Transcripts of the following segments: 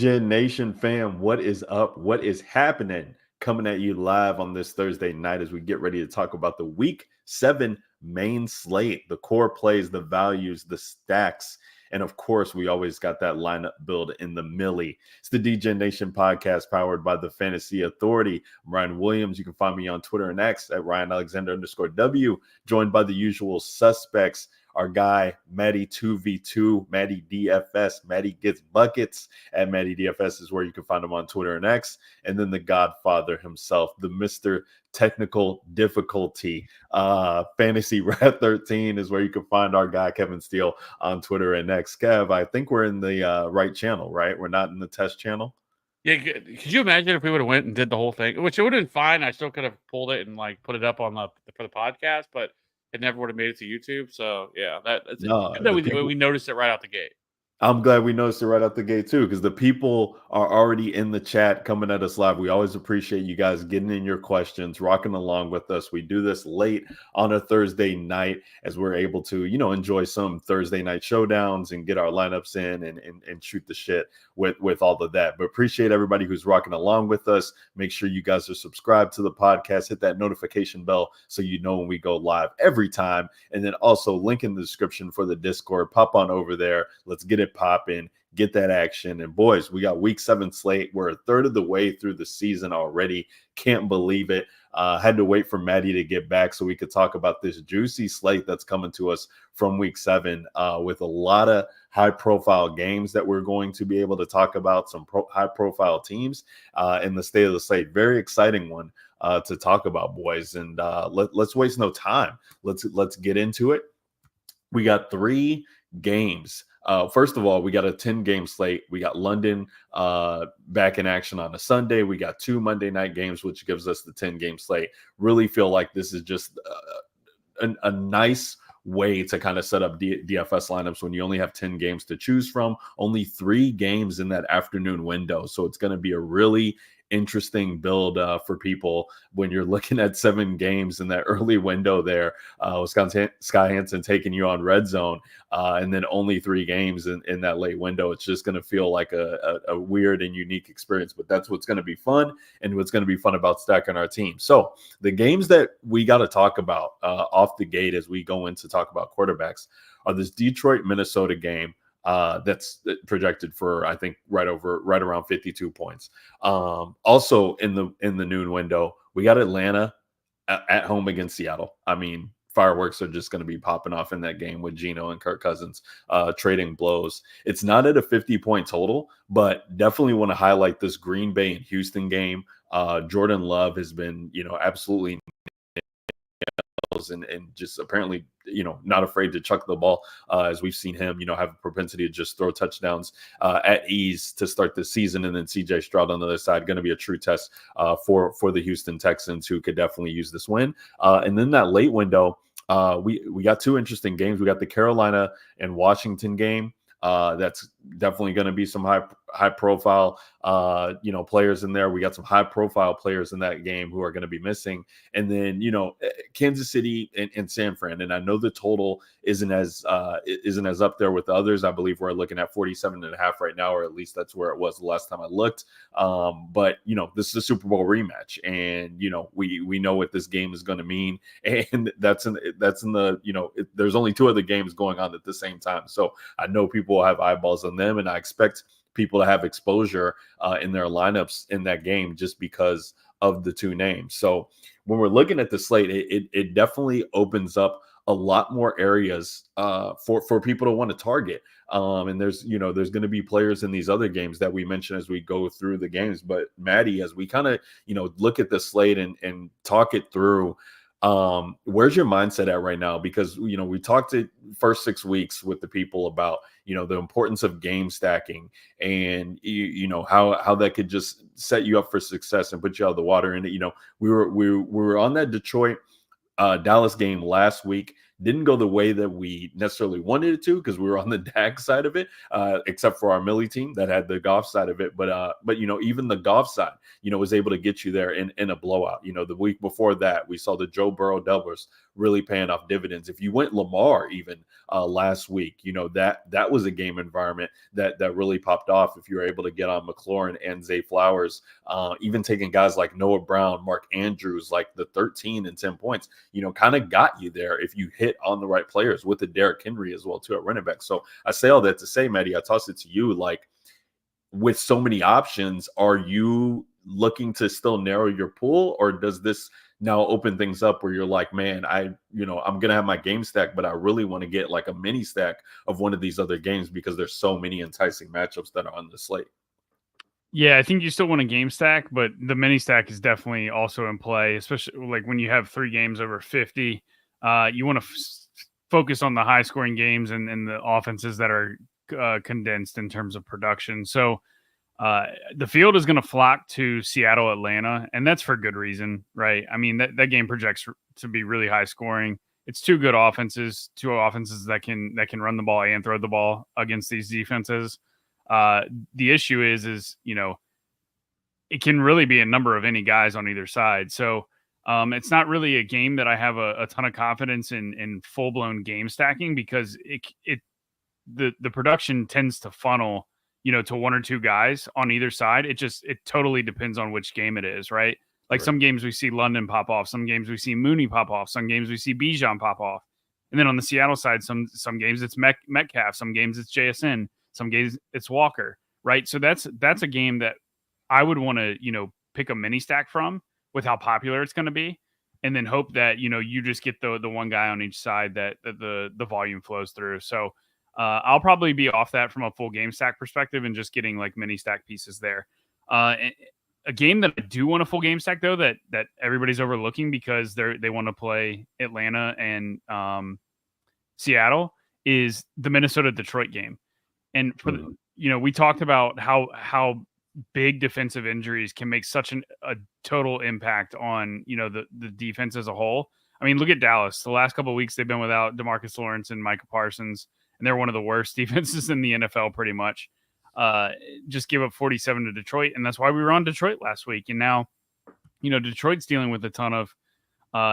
DGen Nation fam, what is up? What is happening? Coming at you live on this Thursday night as we get ready to talk about the Week 7 main slate, the core plays, the values, the stacks, and of course, we always got that lineup build in the millie. It's the DGen Nation podcast powered by the Fantasy Authority. I'm Ryan Williams. You can find me on Twitter and X at RyanAlexander_W, joined by the usual suspects. Our guy, Matty 2v2, Matty DFS, Matty Gets Buckets at Matty DFS is where you can find him on Twitter and X. And then the Godfather himself, the Mr. Technical Difficulty, Fantasy Rat 13 is where you can find our guy, Kevin Steele, on Twitter and X. Kev, I think we're in the right channel, right? We're not in the test channel. Yeah, could you imagine if we would have went and did the whole thing? Which it would have been fine. I still could have pulled it and like put it up on for the podcast, but it never would have made it to YouTube. So yeah, that's we noticed it right out the gate. I'm glad we noticed it right out the gate too, because the people are already in the chat coming at us live. We always appreciate you guys getting in your questions, rocking along with us. We do this late on a Thursday night as we're able to, enjoy some Thursday night showdowns and get our lineups in and shoot the shit with all of that. But appreciate everybody who's rocking along with us. Make sure you guys are subscribed to the podcast, hit that notification bell so you know when we go live every time. And then also link in the description for the Discord. Pop on over there. Let's get it popping, get that action. And boys, we got Week 7 slate. We're a third of the way through the season already. Can't believe it. Had to wait for Maddie to get back so we could talk about this juicy slate that's coming to us from Week 7 with a lot of high-profile games that we're going to be able to talk about, some high-profile teams in the state of the slate. Very exciting one to talk about, boys. And let's waste no time. Let's get into it. We got 3 games. First of all, we got a 10-game slate. We got London back in action on a Sunday. We got 2 Monday night games, which gives us the 10-game slate. Really feel like this is just a nice way to kind of set up DFS lineups when you only have 10 games to choose from, only 3 games in that afternoon window. So it's going to be a really interesting build for people when you're looking at 7 games in that early window there. Wisconsin Sky Hansen taking you on red zone, and then only 3 games in that late window. It's just going to feel like a weird and unique experience, but that's what's going to be fun and what's going to be fun about stacking our team. So the games that we got to talk about off the gate as we go in to talk about quarterbacks are this Detroit-Minnesota game. That's projected for, I think, right around 52 points. Also in the noon window, we got Atlanta at home against Seattle. I mean, fireworks are just going to be popping off in that game with Geno and Kirk Cousins trading blows. It's not at a 50-point total, but definitely want to highlight this Green Bay and Houston game. Jordan Love has been, absolutely and just apparently, not afraid to chuck the ball as we've seen him, have a propensity to just throw touchdowns at ease to start the season. And then CJ Stroud on the other side, going to be a true test for the Houston Texans, who could definitely use this win. And then that late window, we got 2 interesting games. We got the Carolina and Washington game. That's definitely going to be some high profile, players in there. We got some high profile players in that game who are going to be missing. And then, Kansas City and San Fran. And I know the total isn't as up there with the others. I believe we're looking at 47.5 right now, or at least that's where it was the last time I looked. But this is a Super Bowl rematch, and we know what this game is going to mean. And that's in the there's only 2 other games going on at the same time. So I know people will have eyeballs on them, and I expect people to have exposure in their lineups in that game just because of the 2 names. So when we're looking at the slate, it definitely opens up a lot more areas for people to want to target. And there's going to be players in these other games that we mentioned as we go through the games. But Maddie, as we kind of, look at the slate and talk it through, where's your mindset at right now? Because, we talked the first 6 weeks with the people about, the importance of game stacking and, how that could just set you up for success and put you out of the water. And, we were on that Detroit Dallas game last week. Didn't go the way that we necessarily wanted it to, because we were on the DAG side of it, except for our Millie team that had the golf side of it. But even the golf side, was able to get you there in a blowout. The week before that, we saw the Joe Burrow doublers really paying off dividends. If you went Lamar even last week, that was a game environment that really popped off. If you were able to get on McLaurin and Zay Flowers, even taking guys like Noah Brown, Mark Andrews, like the 13 and 10 points, kind of got you there if you hit on the right players, with the Derrick Henry as well too at running back. So I say all that to say, Maddie, I toss it to you. Like, with so many options, are you looking to still narrow your pool, or does this now open things up where you're like, man, I'm gonna have my game stack, but I really want to get like a mini stack of one of these other games because there's so many enticing matchups that are on the slate? Yeah, I think you still want a game stack, but the mini stack is definitely also in play, especially like when you have 3 games over 50. You want to focus on the high scoring games and the offenses that are condensed in terms of production. So the field is going to flock to Seattle, Atlanta, and that's for good reason, right? I mean, that game projects to be really high scoring. It's two offenses that can run the ball and throw the ball against these defenses. The issue is it can really be a number of any guys on either side. So it's not really a game that I have a ton of confidence in full blown game stacking, because the production tends to funnel, to 1 or 2 guys on either side. It totally depends on which game it is, right? Like some games we see London pop off, some games we see Mooney pop off, some games we see Bijan pop off. And then on the Seattle side, some games it's Metcalf, some games it's JSN, some games it's Walker, right? So that's a game that I would want to, pick a mini stack from, with how popular it's going to be, and then hope that, you just get the one guy on each side that the volume flows through. So I'll probably be off that from a full game stack perspective and just getting like mini stack pieces there. A game that I do want a full game stack though, that everybody's overlooking because they want to play Atlanta and Seattle, is the Minnesota Detroit game. And for we talked about how big defensive injuries can make such a total impact on the defense as a whole. I mean, look at Dallas. The last couple of weeks they've been without DeMarcus Lawrence and Micah Parsons, and they're one of the worst defenses in the NFL pretty much. Just give up 47 to Detroit, and that's why we were on Detroit last week. And now, Detroit's dealing with a ton of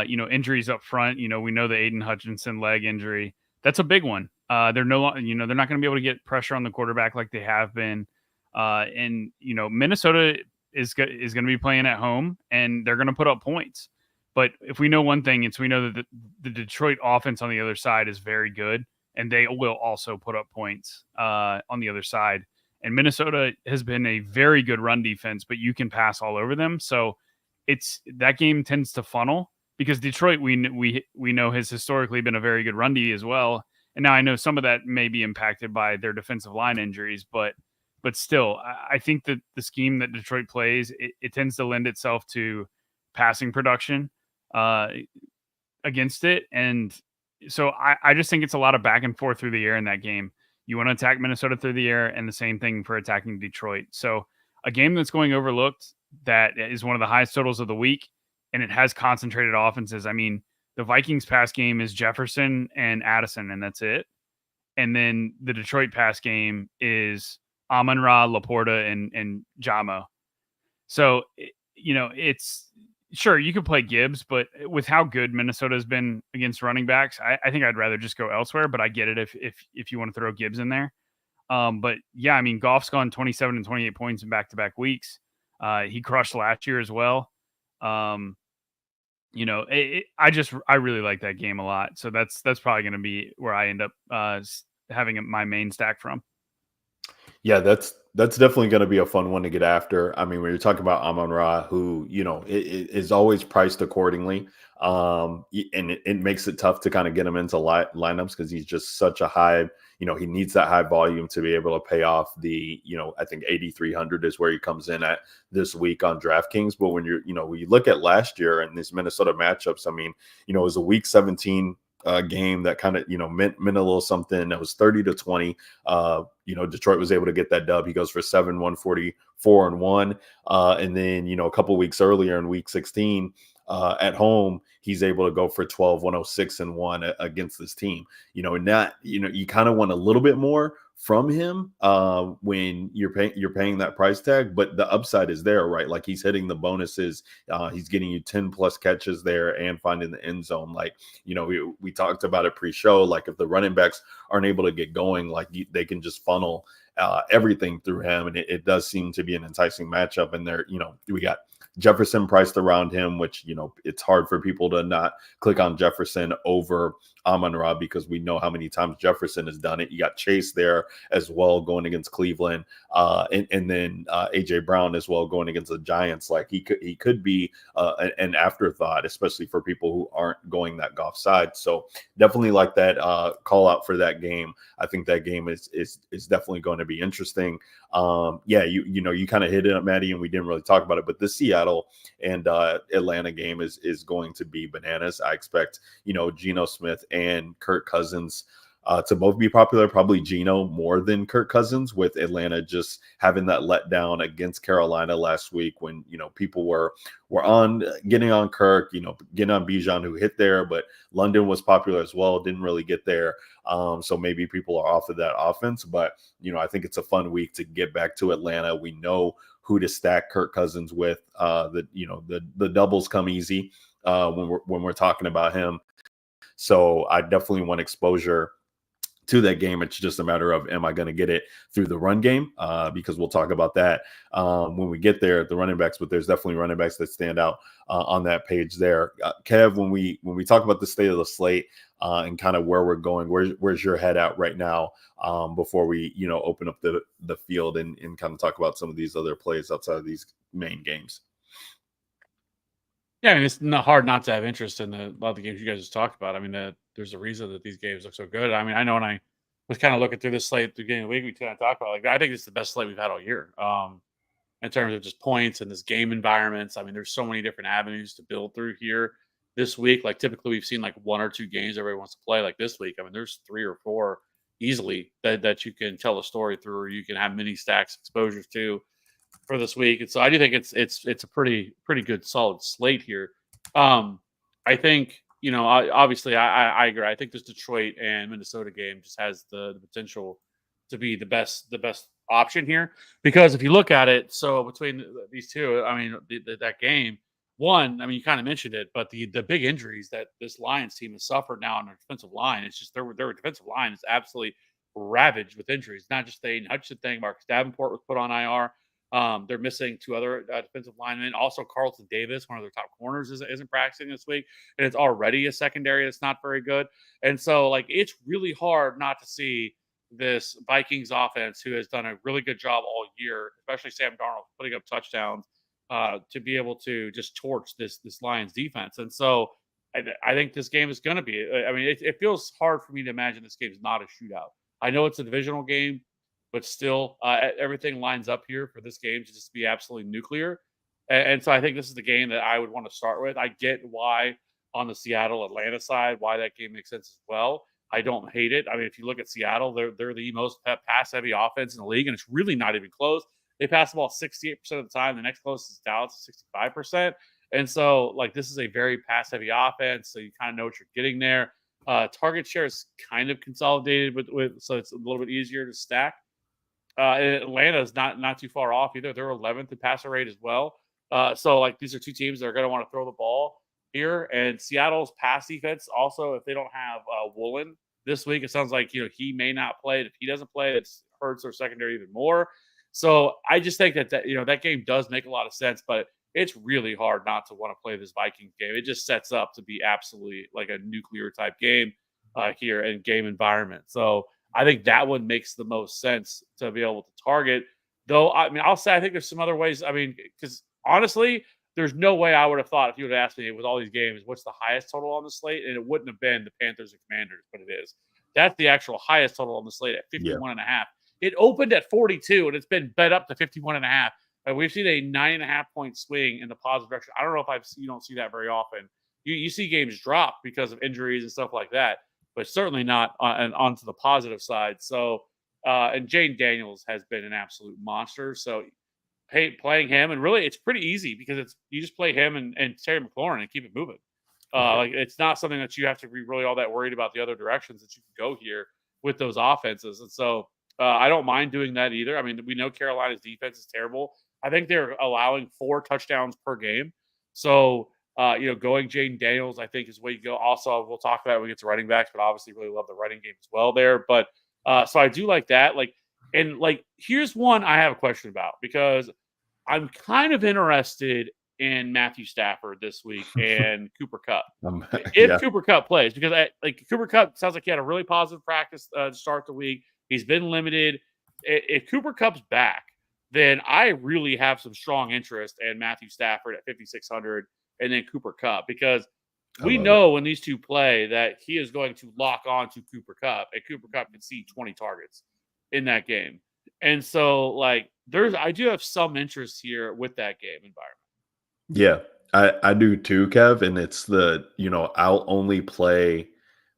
injuries up front. We know the Aiden Hutchinson leg injury. That's a big one. They're no longer, they're not going to be able to get pressure on the quarterback like they have been. And Minnesota is going to be playing at home, and they're going to put up points. But if we know one thing, we know that the Detroit offense on the other side is very good, and they will also put up points on the other side. And Minnesota has been a very good run defense, but you can pass all over them. So that game tends to funnel, because Detroit we know has historically been a very good run D as well. And now I know some of that may be impacted by their defensive line injuries, but still, I think that the scheme that Detroit plays, it tends to lend itself to passing production against it. And so I just think it's a lot of back and forth through the air in that game. You want to attack Minnesota through the air, and the same thing for attacking Detroit. So a game that's going overlooked, that is one of the highest totals of the week, and it has concentrated offenses. I mean, the Vikings pass game is Jefferson and Addison, and that's it. And then the Detroit pass game is Amon-Ra, Laporta, and Jamo. So, it's sure you could play Gibbs, but with how good Minnesota has been against running backs, I think I'd rather just go elsewhere. But I get it if you want to throw Gibbs in there. But yeah, I mean, Goff's gone 27 and 28 points in back-to-back weeks. He crushed last year as well. I really like that game a lot. So that's probably going to be where I end up having my main stack from. Yeah, that's definitely going to be a fun one to get after. I mean, when you're talking about Amon-Ra, who it is always priced accordingly, and it makes it tough to kind of get him into lineups, because he's just such a high. He needs that high volume to be able to pay off the. I think 8,300 is where he comes in at this week on DraftKings. But when when you look at last year and these Minnesota matchups, I mean, it was a Week 17 game that kind of meant a little something. That was 30-20. Detroit was able to get that dub. He goes for 144 and 1, and then a couple weeks earlier in Week 16 at home, he's able to go for 106 and 1 against this team. And that you kind of want a little bit more from him when you're paying that price tag, but the upside is there, right? Like he's hitting the bonuses, he's getting you 10 plus catches there and finding the end zone. Like, we talked about it pre-show. Like if the running backs aren't able to get going, like they can just funnel everything through him, and it does seem to be an enticing matchup. And there, we got Jefferson priced around him, which it's hard for people to not click on Jefferson over Amon-Ra because we know how many times Jefferson has done it. You got Chase there as well going against Cleveland, and then AJ Brown as well going against the Giants. Like he could be an afterthought, especially for people who aren't going that Goff side. So definitely like that call out for that game. I think that game is definitely going to be interesting. You kind of hit it up, Maddie, and we didn't really talk about it, but the Seattle and Atlanta game is going to be bananas. I expect Geno Smith and Kirk Cousins to both be popular, probably Geno more than Kirk Cousins, with Atlanta just having that letdown against Carolina last week when people were on getting on Kirk, getting on Bijan, who hit there, but London was popular as well, didn't really get there. So maybe people are off of that offense, but I think it's a fun week to get back to Atlanta. We know who to stack Kirk Cousins with. The doubles come easy when we're talking about him. So I definitely want exposure to that game. It's just a matter of, am I going to get it through the run game? Because we'll talk about that when we get there, the running backs, but there's definitely running backs that stand out on that page there. Kev, when we talk about the state of the slate and kind of where we're going, where's your head at right now before we, open up the field and kind of talk about some of these other plays outside of these main games? Yeah, I mean, it's not hard not to have interest in a lot of the games you guys just talked about. I mean, there's a reason that these games look so good. I mean, I know when I was kind of looking through this slate at the beginning of the week, we kind of talked about, like, I think it's the best slate we've had all year in terms of just points and this game environments. I mean, there's so many different avenues to build through here this week. Like, typically we've seen like 1 or 2 games everybody wants to play. Like this week, I mean, there's 3 or 4 easily that you can tell a story through, or you can have mini stacks exposures to for this week. And so I do think it's a pretty good solid slate here. I think obviously I agree. I think this Detroit and Minnesota game just has the potential to be the best option here, because if you look at it, so between these two, I mean that game, one, I mean you kind of mentioned it, but the big injuries that this Lions team has suffered now on their defensive line, it's just their defensive line is absolutely ravaged with injuries. Not just the Aiden Hutchinson thing. Marcus Davenport was put on IR. They're missing 2 other defensive linemen. Also, Carlton Davis, one of their top corners, isn't practicing this week, and it's already a secondary that's not very good. And so, like, it's really hard not to see this Vikings offense, who has done a really good job all year, especially Sam Darnold putting up touchdowns, to be able to just torch this Lions defense. And so, I think this game is going to be. I mean, it feels hard for me to imagine this game is not a shootout. I know it's a divisional game, but still, everything lines up here for this game to just be absolutely nuclear. And so I think this is the game that I would want to start with. I get why on the Seattle-Atlanta side, why that game makes sense as well. I don't hate it. I mean, if you look at Seattle, they're the most pass-heavy offense in the league, and it's really not even close. They pass the ball 68% of the time. The next closest is Dallas, 65%. And so, like, this is a very pass-heavy offense, so you kind of know what you're getting there. Target share is kind of consolidated with so it's a little bit easier to stack. Atlanta is not too far off either. They're 11th in passer rate as well. So like these are two teams that are going to want to throw the ball here. And Seattle's pass defense also, if they don't have Woolen this week, it sounds like he may not play. If he doesn't play, it hurts their secondary even more. So I just think that that game does make a lot of sense, but it's really hard not to want to play this Vikings game. It just sets up to be absolutely like a nuclear type game here and game environment. So I think that one makes the most sense to be able to target. Though, I mean, I'll say I think there's some other ways. I mean, because honestly, there's no way I would have thought if you would have asked me with all these games, what's the highest total on the slate? And it wouldn't have been the Panthers and Commanders, but it is. That's the actual highest total on the slate at 51.5. It opened at 42, and it's been bet up to 51.5. We've seen a 9.5 point swing in the positive direction. I don't know if you don't see that very often. You see games drop because of injuries and stuff like that, but certainly not onto the positive side. So, and Jane Daniels has been an absolute monster. So, playing him, and really, it's pretty easy because you just play him and Terry McLaurin and keep it moving. Like it's not something that you have to be really all that worried about the other directions that you can go here with those offenses. And so, I don't mind doing that either. I mean, we know Carolina's defense is terrible. I think they're allowing 4 touchdowns per game. So, going Jaden Daniels, I think, is the way you go. Also, we'll talk about it when we get to running backs, but obviously really love the running game as well there. But so I do like that. Here's one I have a question about because I'm kind of interested in Matthew Stafford this week and Cooper Kupp. If Cooper Kupp plays, because Cooper Kupp sounds like he had a really positive practice to start the week. He's been limited. If Cooper Kupp's back, then I really have some strong interest in Matthew Stafford at 5,600 and then Cooper Kupp because we know when these two play that he is going to lock on to Cooper Kupp and Cooper Kupp can see 20 targets in that game. And so I do have some interest here with that game environment. Yeah, I do too, Kev. And it's I'll only play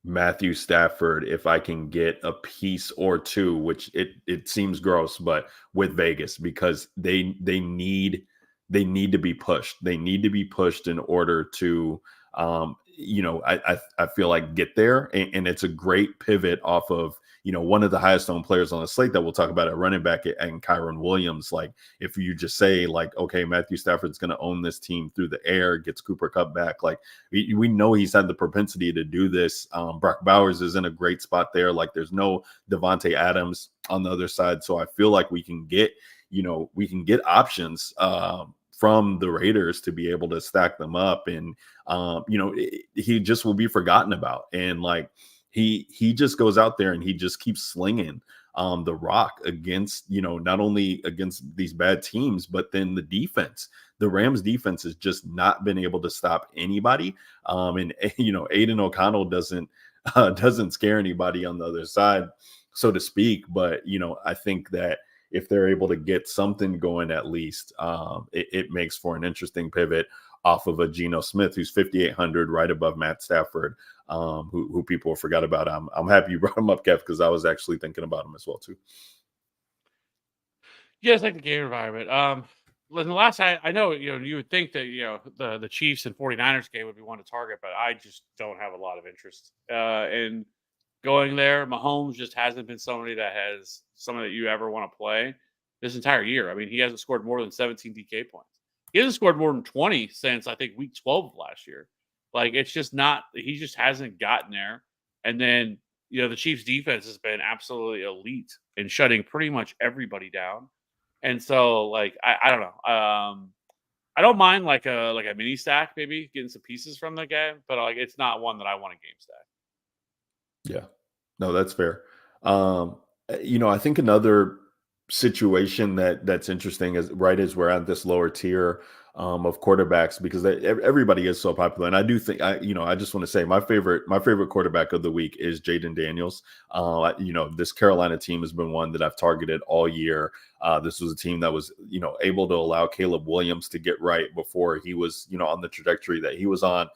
Matthew Stafford if I can get a piece or two, which it seems gross, but with Vegas, because they need to be pushed. They need to be pushed in order to I feel like get there. And it's a great pivot off of one of the highest owned players on the slate that we'll talk about at running back and Kyron Williams. Like if you just say okay, Matthew Stafford's going to own this team through the air, gets Cooper Kupp back. Like we know he's had the propensity to do this. Brock Bowers is in a great spot there. Like there's no Devontae Adams on the other side. So I feel like we can get options from the Raiders to be able to stack them up. And, he just will be forgotten about. And he just goes out there and he just keeps slinging the rock against, not only against these bad teams, but then the defense. The Rams defense has just not been able to stop anybody. And Aiden O'Connell doesn't scare anybody on the other side, so to speak. But, I think that if they're able to get something going, at least it makes for an interesting pivot off of a Geno Smith, who's 5,800, right above Matt Stafford, who people forgot about. I'm happy you brought him up, Kev, because I was actually thinking about him as well too. Yeah, it's like the game environment. In the last, I know you would think that the Chiefs and 49ers game would be one to target, but I just don't have a lot of interest in going there. Mahomes just hasn't been somebody that you ever want to play this entire year. I mean, he hasn't scored more than 17 DK points. He hasn't scored more than 20 since I think week 12 of last year. It's just not, he just hasn't gotten there. And then, the Chiefs defense has been absolutely elite in shutting pretty much everybody down. And so I don't know. I don't mind like a mini stack, maybe getting some pieces from the game, but it's not one that I want to game stack. Yeah, no, that's fair. I think another situation that's interesting is right as we're at this lower tier of quarterbacks, because everybody is so popular. And I do think I just want to say my favorite quarterback of the week is Jaden Daniels. This Carolina team has been one that I've targeted all year. This was a team that was, able to allow Caleb Williams to get right before he was, on the trajectory that he was on.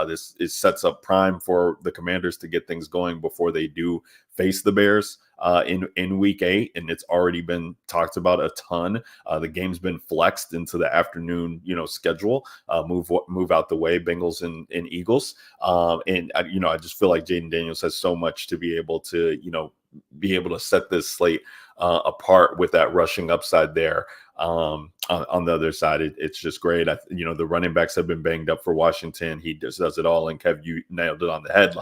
This sets up prime for the Commanders to get things going before they do face the Bears in week 8, and it's already been talked about a ton. The game's been flexed into the afternoon, schedule. Move out the way, Bengals and Eagles. And I just feel like Jaden Daniels has so much to be able to set this slate apart with that rushing upside there. On the other side, it's just great. The running backs have been banged up for Washington. He just does it all. And Kev, you nailed it on the head.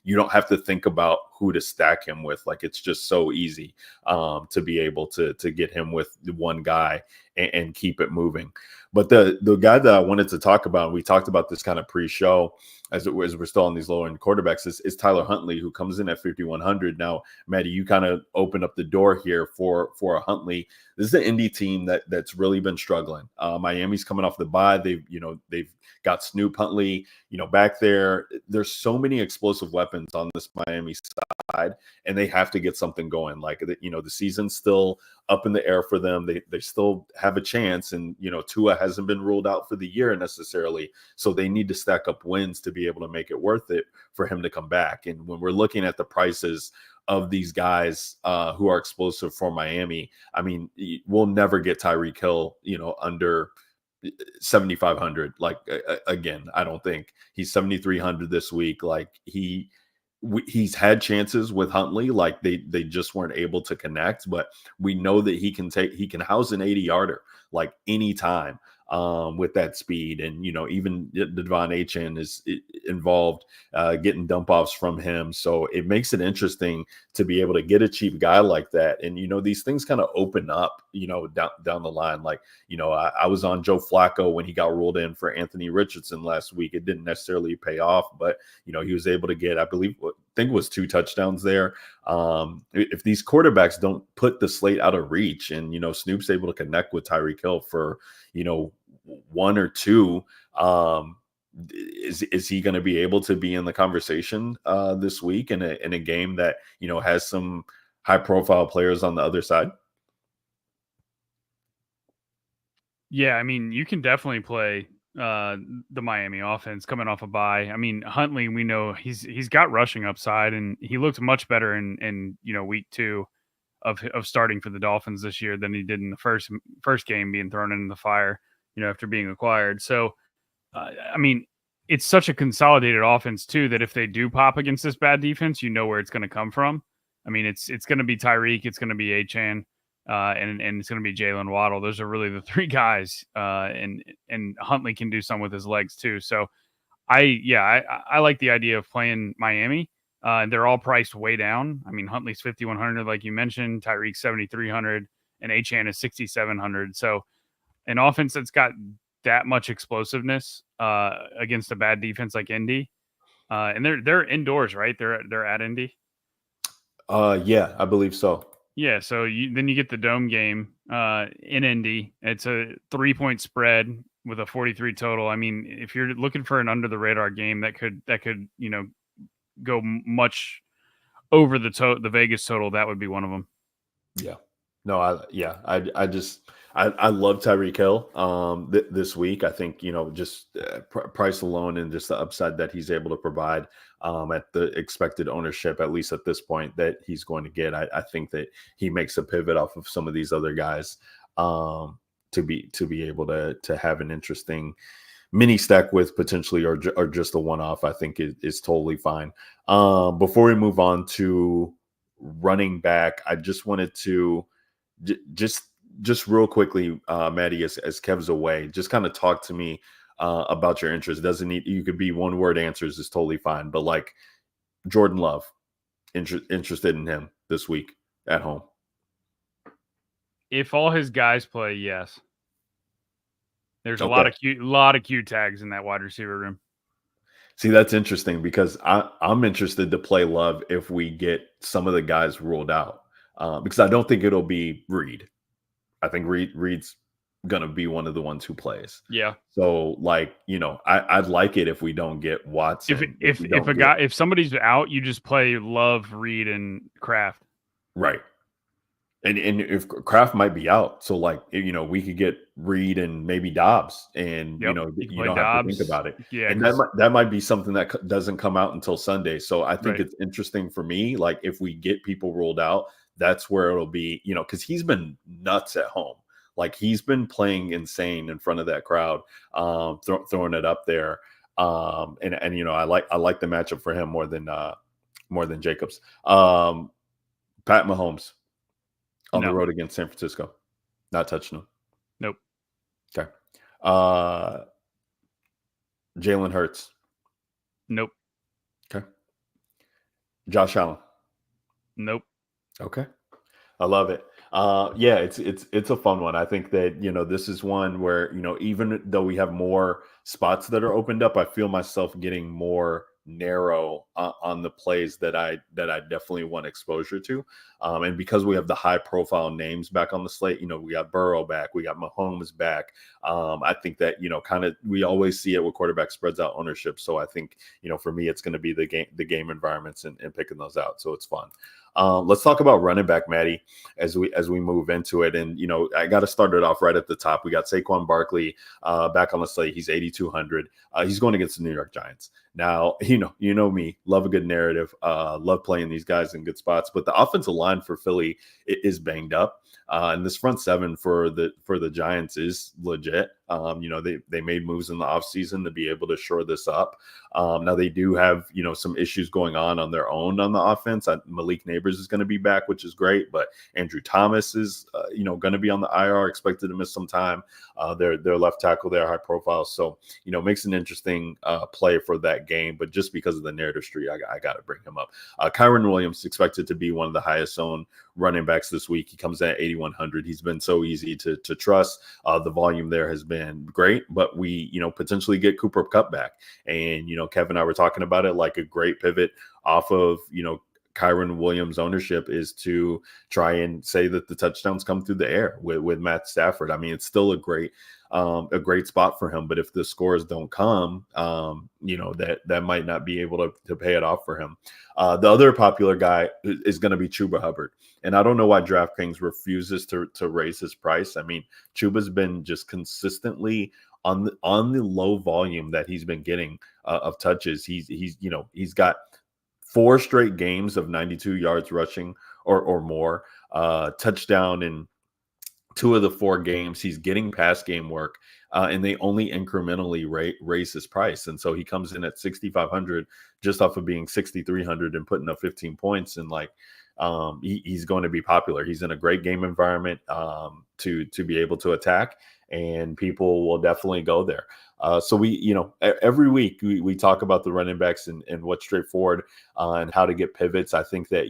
You don't have to think about who to stack him with. It's just so easy to be able to get him with one guy and keep it moving. But the guy that I wanted to talk about, we talked about this kind of pre-show as we're still on these lower end quarterbacks, is Tyler Huntley, who comes in at 5,100. Now, Maddie, you kind of open up the door here for a Huntley. This is an Indy team that's really been struggling. Miami's coming off the bye. They've got Snoop Huntley, back there. There's so many explosive weapons on this Miami side, and they have to get something going. The season's still up in the air for them. They still have a chance, and Tua hasn't been ruled out for the year necessarily, so they need to stack up wins to be able to make it worth it for him to come back. And when we're looking at the prices of these guys who are explosive for Miami, I mean, we'll never get Tyreek Hill, under 7,500. Again, I don't think he's 7,300 this week. he's had chances with Huntley, like they just weren't able to connect. But we know that he can house an 80-yarder like anytime with that speed. And even Devon Achane is involved, getting dump offs from him. So it makes it interesting to be able to get a cheap guy like that. And these things kind of open up down the line. Like I was on Joe Flacco when he got ruled in for Anthony Richardson last week. It didn't necessarily pay off, but he was able to get, I think it was 2 touchdowns there. If these quarterbacks don't put the slate out of reach, and Snoop's able to connect with Tyreek Hill for 1 or 2, is he going to be able to be in the conversation this week in a game that has some high profile players on the other side? Yeah, I mean, you can definitely play the Miami offense coming off a bye. I mean, Huntley, we know he's got rushing upside, and he looked much better in week 2 of starting for the Dolphins this year than he did in the first game being thrown into the fire, after being acquired. So, I mean, it's such a consolidated offense too that if they do pop against this bad defense, where it's going to come from. I mean, it's going to be Tyreek, it's going to be Achane, and it's going to be Jalen Waddle. Those are really the 3 guys, and Huntley can do some with his legs too. So I like the idea of playing Miami. They're all priced way down. I mean, Huntley's 5,100, like you mentioned, Tyreek 7,300, and Achane is 6,700. So an offense that's got that much explosiveness against a bad defense like Indy, and they're indoors, right? They're at Indy. Yeah, I believe so. Yeah, so then you get the dome game in Indy. It's a 3-point spread with a 43 total. I mean, if you're looking for an under the radar game that could go much over the Vegas total, that would be one of them. Yeah. No, I love Tyreek Hill this week. I think, just price alone and just the upside that he's able to provide at the expected ownership, at least at this point, that he's going to get. I think that he makes a pivot off of some of these other guys to be able to have an interesting mini stack with potentially or just a one-off. I think is totally fine. Before we move on to running back, I just wanted to just real quickly, Maddie, as Kev's away, just kind of talk to me about your interest. You could be one word answers is totally fine, but like Jordan Love, interested in him this week at home. If all his guys play, yes. There's a lot of Q tags in that wide receiver room. See, that's interesting because I'm interested to play Love if we get some of the guys ruled out, because I don't think it'll be Reed. I think Reed's going to be one of the ones who plays. Yeah. So like, I'd like it if we don't get Watson. If somebody's out, you just play Love, Reed, and Kraft. Right. And if Kraft might be out, so like, we could get Reed and maybe Dobbs, and you don't have to think about it. Yeah, and that might be something that doesn't come out until Sunday. So I think it's interesting for me. Like if we get people ruled out, that's where it'll be. Because he's been nuts at home. Like he's been playing insane in front of that crowd, throwing it up there. And I like the matchup for him more than Jacobs. Pat Mahomes. On the road against San Francisco. Not touching them. Nope. Okay. Jalen Hurts. Nope. Okay. Josh Allen. Nope. Okay. I love it. Yeah, it's a fun one. I think that, this is one where, even though we have more spots that are opened up, I feel myself getting more narrow on the plays that I definitely want exposure to. And because we have the high profile names back on the slate, we got Burrow back, we got Mahomes back. I think that, kind of, we always see it with quarterback spreads out ownership. So I think, for me, it's going to be the game environments and picking those out. So it's fun. Let's talk about running back, Maddie, as we move into it. And, I got to start it off right at the top. We got Saquon Barkley back on the slate. He's 8,200. He's going against the New York Giants. Now, you know me, love a good narrative, love playing these guys in good spots, but the offensive line for Philly is banged up. And this front seven for the Giants is legit. They made moves in the offseason to be able to shore this up. Now they do have, some issues going on their own on the offense. Malik Neighbors is going to be back, which is great, but Andrew Thomas is, going to be on the IR, expected to miss some time. Their left tackle there, high profile. So, makes an interesting play for that game, but just because of the narrative street, I got to bring him up. Kyron Williams expected to be one of the highest owned running backs this week. He comes in at 8,100. He's been so easy to trust. The volume there has been great, but we, potentially get Cooper Kupp back. And, Kevin and I were talking about it, like a great pivot off of, Kyron Williams ownership is to try and say that the touchdowns come through the air with Matt Stafford. I mean, it's still a great spot for him, but if the scores don't come, that might not be able to pay it off for him. The other popular guy is going to be Chuba Hubbard. And I don't know why DraftKings refuses to raise his price. I mean, Chuba's been just consistently on the low volume that he's been getting of touches. He's got 4 straight games of 92 yards rushing or more, touchdown in 2 of the 4 games. He's getting pass game work, and they only incrementally raise his price. And so he comes in at 6,500 just off of being 6,300 and putting up 15 points. And he's going to be popular. He's in a great game environment to be able to attack, and people will definitely go there. So we, every week we talk about the running backs and what's straightforward and how to get pivots. I think that,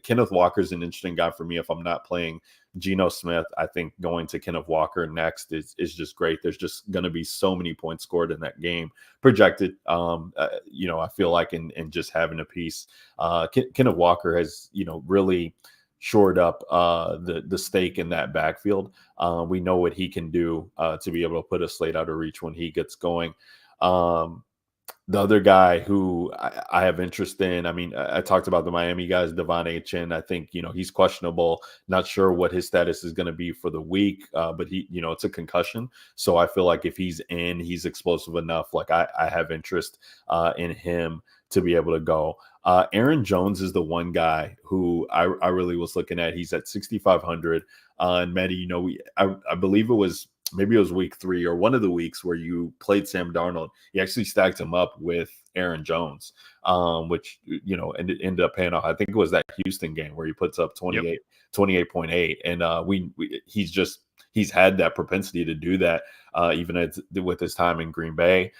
Kenneth Walker is an interesting guy for me. If I'm not playing Geno Smith, I think going to Kenneth Walker next is just great. There's just going to be so many points scored in that game projected. I feel like in just having a piece, Kenneth Walker has, really shored up the stake in that backfield. We know what he can do to be able to put a slate out of reach when he gets going. The other guy who I have interest in, I mean, I talked about the Miami guys, Devon Achane. I think, he's questionable. Not sure what his status is going to be for the week, but he, it's a concussion. So I feel like if he's in, he's explosive enough. Like I have interest in him to be able to go. Aaron Jones is the one guy who I really was looking at. He's at 6,500. And Maddie, I believe it was week 3 or one of the weeks where you played Sam Darnold. You actually stacked him up with Aaron Jones, which, ended up paying off. I think it was that Houston game where he puts up 28.8. And he's had that propensity to do that, even with his time in Green Bay.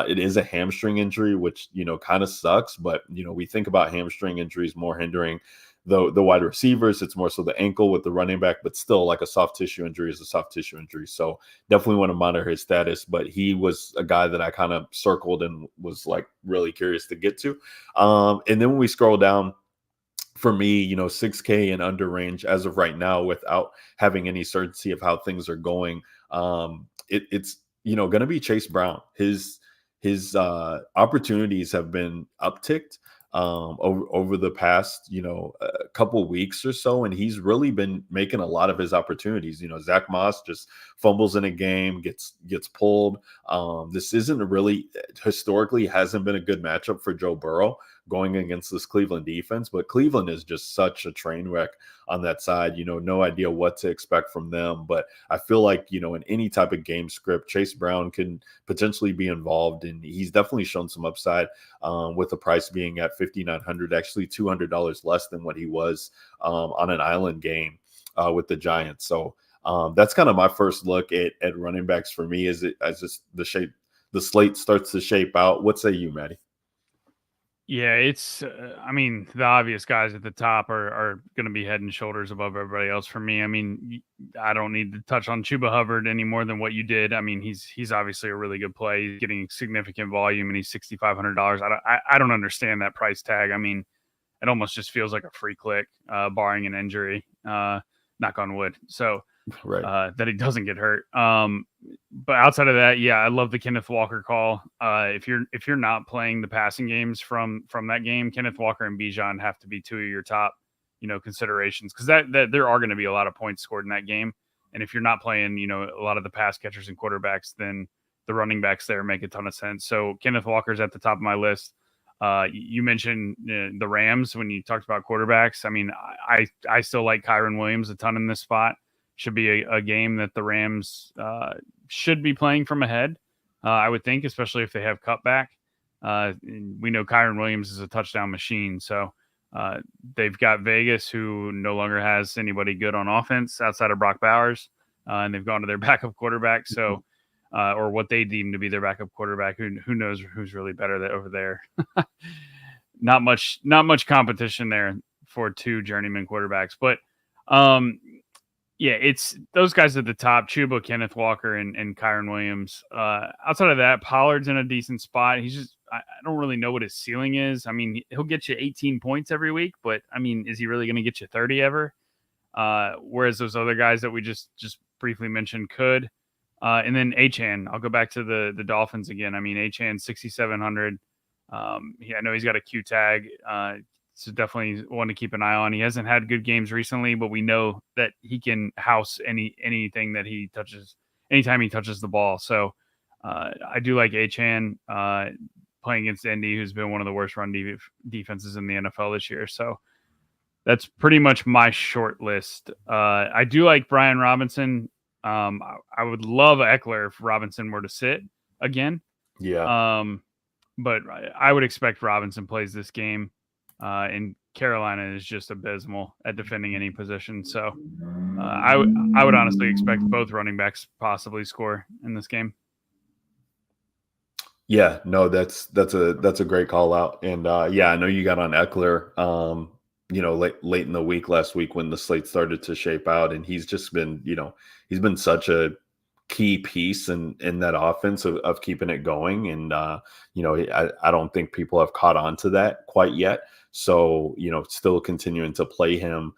It is a hamstring injury, which, kind of sucks. But, we think about hamstring injuries more hindering the wide receivers. It's more so the ankle with the running back, but still, like, a soft tissue injury is a soft tissue injury. So definitely want to monitor his status. But he was a guy that I kind of circled and was like really curious to get to. And then when we scroll down, for me, 6K and under range as of right now, without having any certainty of how things are going, it's going to be Chase Brown. His opportunities have been upticked over the past, a couple weeks or so, and he's really been making a lot of his opportunities. Zach Moss just fumbles in a game, gets pulled. This isn't really, historically hasn't been a good matchup for Joe Burrow going against this Cleveland defense, but Cleveland is just such a train wreck on that side. No idea what to expect from them, but I feel like, in any type of game script, Chase Brown can potentially be involved, and he's definitely shown some upside with the price being at 5,900, actually $200 less than what he was on an island game with the Giants. So that's kind of my first look at running backs for me as the slate starts to shape out. What say you, Maddie? Yeah, it's, the obvious guys at the top are going to be head and shoulders above everybody else for me. I mean, I don't need to touch on Chuba Hubbard any more than what you did. I mean, he's obviously a really good play. He's getting significant volume, and he's $6,500. I don't understand that price tag. I mean, it almost just feels like a free click, barring an injury, knock on wood. So right. That he doesn't get hurt. But outside of that, yeah, I love the Kenneth Walker call. If you're not playing the passing games from that game, Kenneth Walker and Bijan have to be 2 of your top, considerations, because that there are going to be a lot of points scored in that game. And if you're not playing, a lot of the pass catchers and quarterbacks, then the running backs there make a ton of sense. So Kenneth Walker's at the top of my list. You mentioned the Rams when you talked about quarterbacks. I mean, I still like Kyron Williams a ton in this spot. Should be a game that the Rams should be playing from ahead, I would think, especially if they have cutback. We know Kyron Williams is a touchdown machine, so they've got Vegas, who no longer has anybody good on offense outside of Brock Bowers, and they've gone to their backup quarterback. So, or what they deem to be their backup quarterback. Who knows who's really better over there? Not much competition there for two journeyman quarterbacks, but yeah, it's those guys at the top: Chuba, Kenneth Walker, and Kyron Williams. Outside of that, Pollard's in a decent spot. He's just I don't really know what his ceiling is. I mean, he'll get you 18 points every week, but I mean, is he really going to get you 30 ever? Whereas those other guys that we just briefly mentioned could. And then Achane, I'll go back to the Dolphins again. I mean, Achane 6,700. I know he's got a Q tag. So definitely one to keep an eye on. He hasn't had good games recently, but we know that he can house anything that he touches anytime he touches the ball. So I do like Achane playing against Indy, who's been one of the worst run defenses in the NFL this year. So that's pretty much my short list. I do like Brian Robinson. I would love Eckler if Robinson were to sit again. Yeah. But I would expect Robinson plays this game. And Carolina is just abysmal at defending any position. So I would honestly expect both running backs possibly score in this game. Yeah, no, that's a great call out. And yeah, I know you got on Eckler, late in the week last week when the slate started to shape out, and he's just been, he's been such a key piece in that offense of keeping it going. And I don't think people have caught on to that quite yet. So, still continuing to play him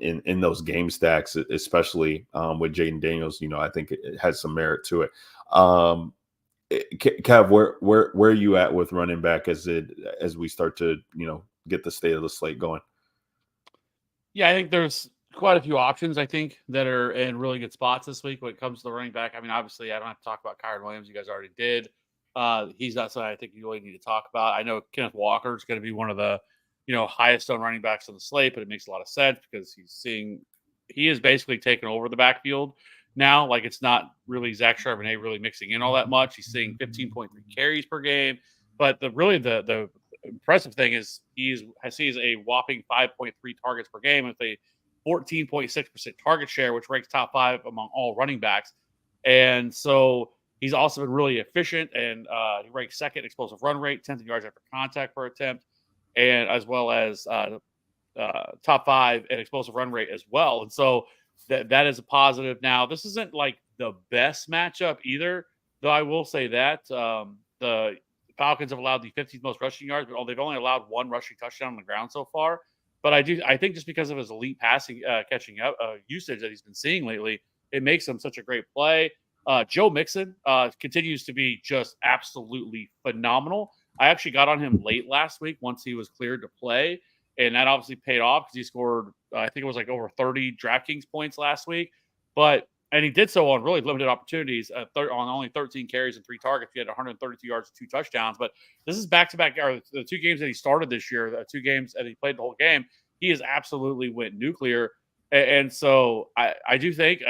in those game stacks, especially with Jaden Daniels, I think it has some merit to it. Kev, where are you at with running back as we start to, get the state of the slate going? Yeah, I think there's quite a few options, I think, that are in really good spots this week when it comes to the running back. I mean, obviously, I don't have to talk about Kyron Williams. You guys already did. He's not something I think you really need to talk about. I know Kenneth Walker is going to be one of the, highest owned running backs on the slate, but it makes a lot of sense because he is basically taken over the backfield now. Like, it's not really Zach Charbonnet really mixing in all that much. He's seeing 15.3 carries per game, but the impressive thing is he sees a whopping 5.3 targets per game with a 14.6% target share, which ranks top 5 among all running backs. And so he's also been really efficient, and he ranks second explosive run rate, 10th in yards after contact per attempt, and as well as top 5 in explosive run rate as well. And so that is a positive. Now, this isn't like the best matchup either, though I will say that the Falcons have allowed the 15th most rushing yards, but they've only allowed one rushing touchdown on the ground so far. But I think just because of his elite passing catching up usage that he's been seeing lately, it makes him such a great play. Joe Mixon continues to be just absolutely phenomenal. I actually got on him late last week once he was cleared to play, and that obviously paid off because he scored, I think it was like over 30 DraftKings points last week. And he did so on really limited opportunities, on only 13 carries and 3 targets. He had 132 yards and 2 touchdowns. But this is back-to-back, or the 2 games that he started this year, the 2 games that he played the whole game, he has absolutely went nuclear. And so I do think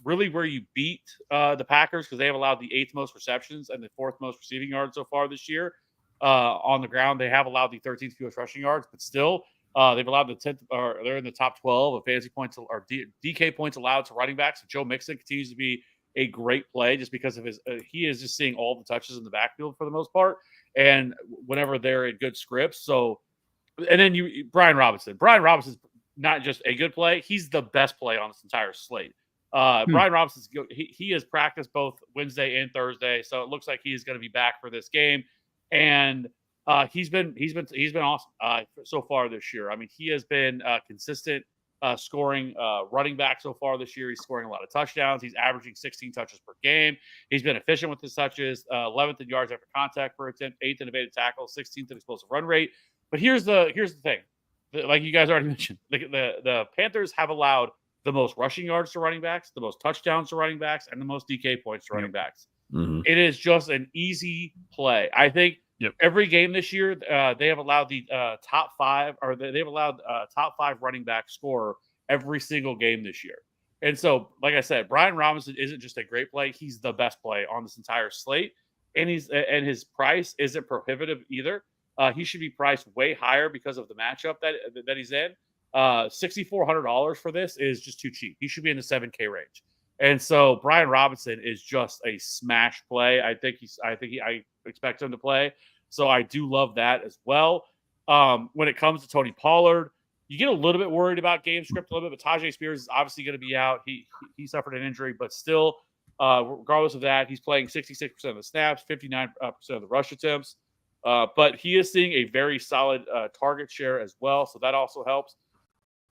really where you beat the Packers, because they have allowed the 8th most receptions and the 4th most receiving yards so far this year. On the ground, they have allowed the 13th fewest rushing yards, but still they've allowed the 10th, or they're in the top 12 of fantasy points or DK points allowed to running backs. So Joe Mixon continues to be a great play just because of his, he is just seeing all the touches in the backfield for the most part. And whenever they're in good scripts. So, and then Brian Robinson's not just a good play. He's the best play on this entire slate. Brian Robinson's he has practiced both Wednesday and Thursday. So it looks like he is going to be back for this game. And he's been awesome so far this year. I mean, he has been consistent scoring running back so far this year. He's scoring a lot of touchdowns. He's averaging 16 touches per game. He's been efficient with his touches, 11th in yards after contact per attempt, 8th in evaded tackles, 16th in explosive run rate. But here's the thing, like you guys already mentioned, the Panthers have allowed the most rushing yards to running backs, the most touchdowns to running backs, and the most DK points to running backs. Mm-hmm. It is just an easy play. I think every game this year, they have allowed the top 5, or they've allowed top 5 running back scorer every single game this year. And so, like I said, Brian Robinson isn't just a great play; he's the best play on this entire slate, and his price isn't prohibitive either. He should be priced way higher because of the matchup that he's in. $6,400 for this is just too cheap. He should be in the 7K range. And so Brian Robinson is just a smash play. I expect him to play. So I do love that as well. When it comes to Tony Pollard, you get a little bit worried about game script a little bit, but Tajay Spears is obviously going to be out. He suffered an injury, but still, regardless of that, he's playing 66% of the snaps, 59% of the rush attempts. But he is seeing a very solid target share as well, so that also helps.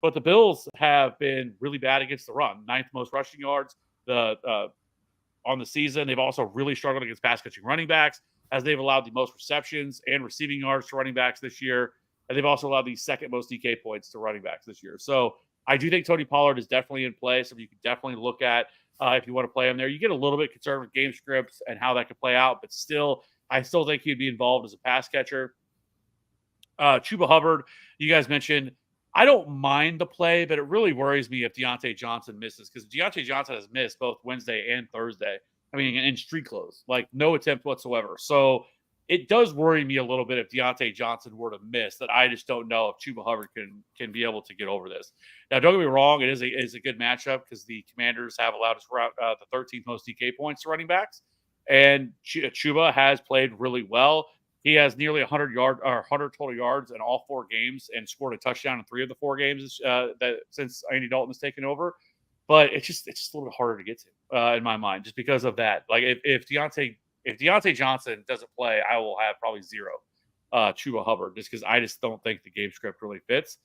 But the Bills have been really bad against the run, 9th most rushing yards on the season. They've also really struggled against pass-catching running backs, as they've allowed the most receptions and receiving yards to running backs this year. And they've also allowed the second most DK points to running backs this year. So I do think Tony Pollard is definitely in play. So you can definitely look at if you want to play him there. You get a little bit concerned with game scripts and how that could play out, but still, I still think he'd be involved as a pass catcher. Chuba Hubbard, you guys mentioned, I don't mind the play, but it really worries me if Deontay Johnson misses, because Deontay Johnson has missed both Wednesday and Thursday. I mean, in street clothes, like no attempt whatsoever. So it does worry me a little bit if Deontay Johnson were to miss, that I just don't know if Chuba Hubbard can be able to get over this. Now, don't get me wrong, it is a good matchup because the Commanders have allowed us the 13th most DK points to running backs, and Chuba has played really well. He has nearly 100 total yards in all 4 games and scored a touchdown in 3 of the 4 games since Andy Dalton has taken over. But it's just a little bit harder to get to in my mind, just because of that. Like if Deontay Johnson doesn't play, I will have probably 0 Chuba Hubbard, just because I just don't think the game script really fits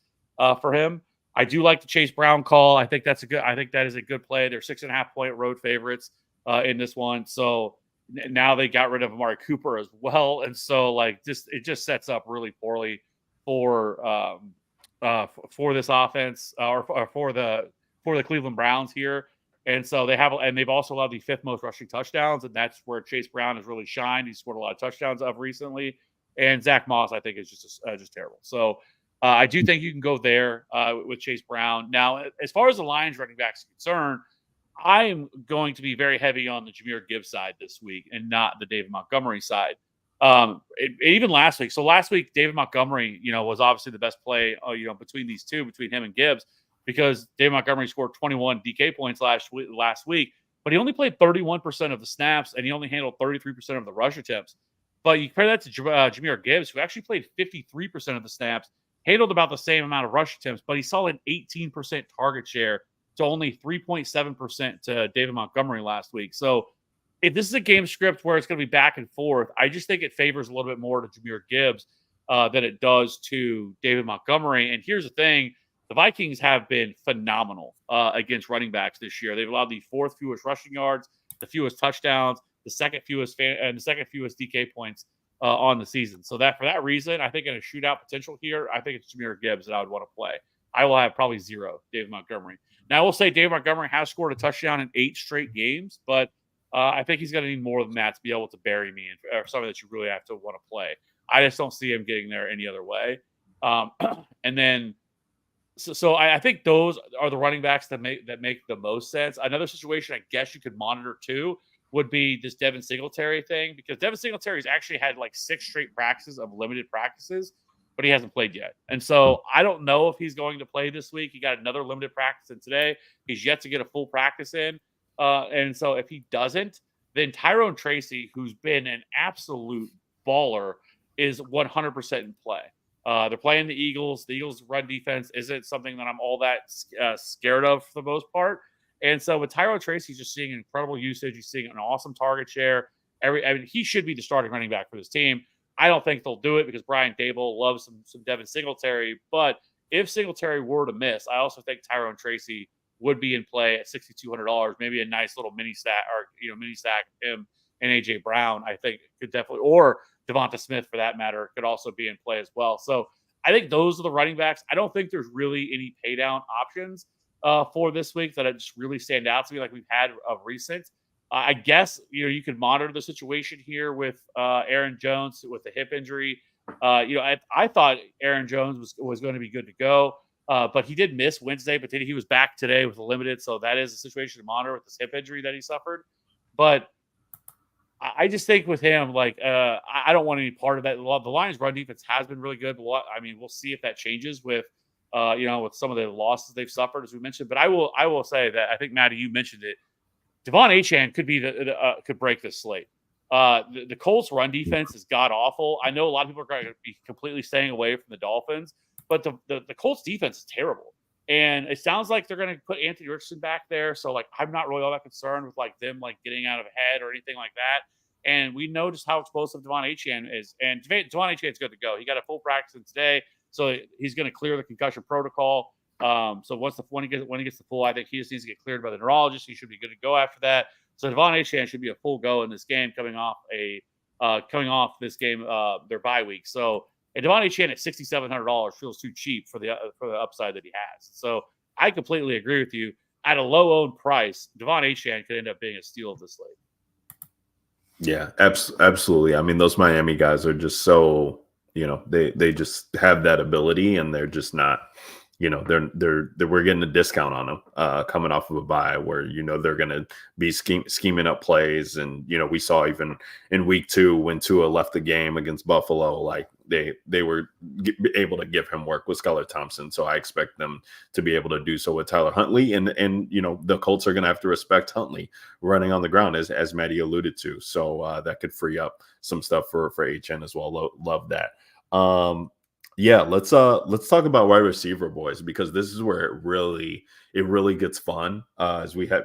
for him. I do like the Chase Brown call. I think that is a good play. They're 6.5-point road favorites in this one. So now they got rid of Amari Cooper as well, and so it just sets up really poorly for this offense or for the Cleveland Browns here. And so they've also allowed the 5th most rushing touchdowns, and that's where Chase Brown has really shined. He's scored a lot of touchdowns recently, and Zach Moss I think is just terrible. So I do think you can go there with Chase Brown. Now, as far as the Lions running backs are concerned, I am going to be very heavy on the Jahmyr Gibbs side this week and not the David Montgomery side. Even last week. So last week, David Montgomery, was obviously the best play, between these two, between him and Gibbs, because David Montgomery scored 21 DK points last week, but he only played 31% of the snaps and he only handled 33% of the rush attempts. But you compare that to Jahmyr Gibbs, who actually played 53% of the snaps, handled about the same amount of rush attempts, but he saw an 18% target share to only 3.7% to David Montgomery last week. So if this is a game script where it's going to be back and forth, I just think it favors a little bit more to Jahmyr Gibbs than it does to David Montgomery. And here's the thing. The Vikings have been phenomenal against running backs this year. They've allowed the 4th fewest rushing yards, the fewest touchdowns, the second fewest DK points on the season. So for that reason, I think in a shootout potential here, I think it's Jahmyr Gibbs that I would want to play. I will have probably 0 David Montgomery. Now, I will say David Montgomery has scored a touchdown in 8 straight games, but I think he's going to need more than that to be able to bury me or something that you really have to want to play. I just don't see him getting there any other way. And then, so I think those are the running backs that make the most sense. Another situation I guess you could monitor too would be this Devin Singletary thing, because Devin Singletary's actually had 6 straight practices of limited practices, but he hasn't played yet. And so I don't know if he's going to play this week. He got another limited practice in today. He's yet to get a full practice in. And so if he doesn't, then Tyrone Tracy, who's been an absolute baller, is 100% in play. They're playing the Eagles. The Eagles' run defense isn't something that I'm all that scared of for the most part. And so with Tyrone Tracy, he's just seeing incredible usage. He's seeing an awesome target share. He should be the starting running back for this team. I don't think they'll do it because Brian Dable loves some Devin Singletary. But if Singletary were to miss, I also think Tyrone Tracy would be in play at $6,200. Maybe a nice little mini stack him and AJ Brown. I think could definitely, or Devonta Smith for that matter, could also be in play as well. So I think those are the running backs. I don't think there's really any pay down options for this week that just really stand out to me like we've had of recent. I guess, you could monitor the situation here with Aaron Jones with the hip injury. I thought Aaron Jones was going to be good to go. But he did miss Wednesday, but he was back today with a limited. So that is a situation to monitor with this hip injury that he suffered. But I just think with him, like, I don't want any part of that. The Lions' run defense has been really good. But we'll see if that changes with, with some of the losses they've suffered, as we mentioned. But I will say that I think, Maddie, you mentioned it. Devon Achane could break this slate. The Colts' run defense is god awful. I know a lot of people are going to be completely staying away from the Dolphins, but the Colts' defense is terrible. And it sounds like they're going to put Anthony Richardson back there. So, like, I'm not really all that concerned with, like, them, like, getting out of ahead or anything like that. And we know just how explosive Devon Achane is. And Devon Achane is good to go. He got a full practice today, so he's going to clear the concussion protocol. So when he gets the full, I think he just needs to get cleared by the neurologist. He should be good to go after that. So Devon Achane should be a full go in this game, coming off this game, their bye week. So, and Devon Achane at $6,700 feels too cheap for the upside that he has. So I completely agree with you. At a low owned price, Devon Achane could end up being a steal of this slate. Yeah, absolutely. I mean, those Miami guys are just so, they just have that ability, and they're just not, we're getting a discount on them coming off of a bye where, they're going to be scheming up plays. And, we saw even in week 2 when Tua left the game against Buffalo, like they were able to give him work with Skylar Thompson. So I expect them to be able to do so with Tyler Huntley. And the Colts are going to have to respect Huntley running on the ground, as Maddie alluded to. So that could free up some stuff for HN as well. Love that. Yeah, let's talk about wide receiver, boys, because this is where it really gets fun. As we have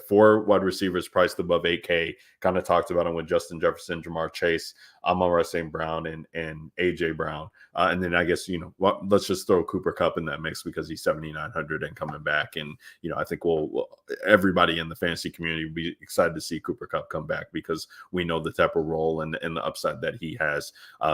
4 wide receivers priced above 8K. Kind of talked about them with Justin Jefferson, Jamar Chase, Amon-Ra St. Brown, and AJ Brown. And then I guess let's just throw Cooper Kupp in that mix because he's 7,900 and coming back. And I think everybody in the fantasy community will be excited to see Cooper Kupp come back because we know the type of role and the upside that he has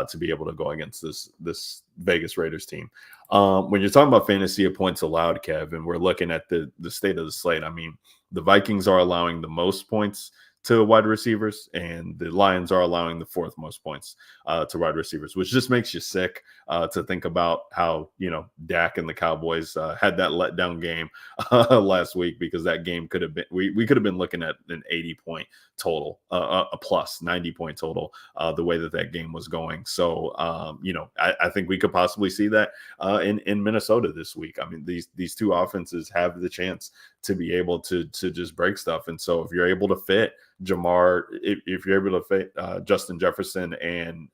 to be able to go against this Vegas Raiders team. When you're talking about fantasy points allowed, Kev, and we're looking at the state of the slate, I mean, the Vikings are allowing the most points to wide receivers, and the Lions are allowing the 4th most points to wide receivers, which just makes you sick to think about how, Dak and the Cowboys had that letdown game last week, because that game could have been, we could have been looking at an 80-point total, a plus 90-point total, the way that game was going. So, I think we could possibly see that in Minnesota this week. I mean, these 2 offenses have the chance to be able to just break stuff. And so if you're able to fit Jamar, if you're able to fit Justin Jefferson and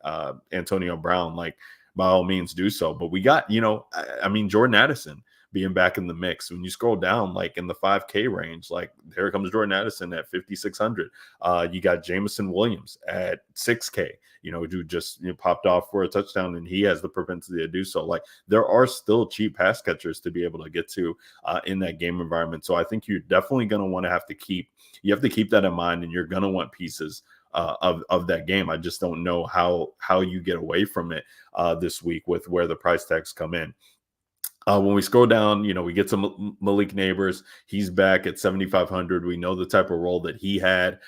Antonio Brown, like, by all means do so. But we got, Jordan Addison being back in the mix. When you scroll down, like in the 5K range, like here comes Jordan Addison at 5,600. You got Jameson Williams at 6K, who just popped off for a touchdown, and he has the propensity to do so. Like, there are still cheap pass catchers to be able to get to in that game environment. So I think you're definitely going to want to keep that in mind, and you're going to want pieces of that game. I just don't know how you get away from it this week with where the price tags come in. When we scroll down, we get to Malik Neighbors. He's back at 7,500. We know the type of role that he had.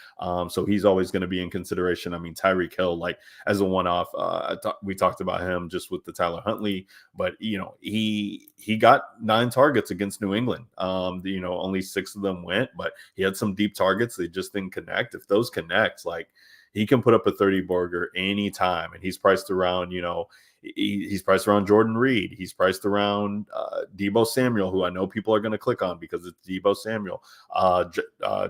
So he's always going to be in consideration. I mean, Tyreek Hill, like, as a one-off, we talked about him just with the Tyler Huntley, but, he got 9 targets against New England. Only 6 of them went, but he had some deep targets. They just didn't connect. If those connect, like, he can put up a 30 burger anytime, and he's priced around, he's priced around Jordan Reed. He's priced around Deebo Samuel, who I know people are going to click on because it's Deebo Samuel.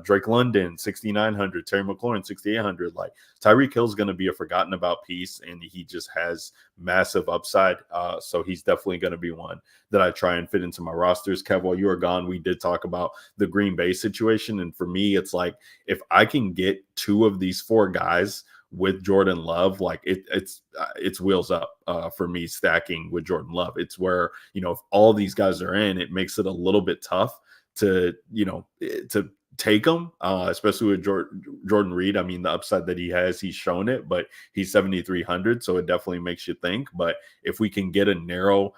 Drake London, 6,900. Terry McLaurin, 6,800. Like, Tyreek Hill's going to be a forgotten about piece, and he just has massive upside. So he's definitely going to be one that I try and fit into my rosters. Kev, while you were gone, we did talk about the Green Bay situation. And for me, it's like, if I can get 2 of these 4 guys with Jordan Love, like, it's wheels up for me stacking with Jordan Love. It's where, if all these guys are in, it makes it a little bit tough to take them, especially with Jordan Reed. I mean, the upside that he has, he's shown it, but he's 7,300, so it definitely makes you think. But if we can get a narrow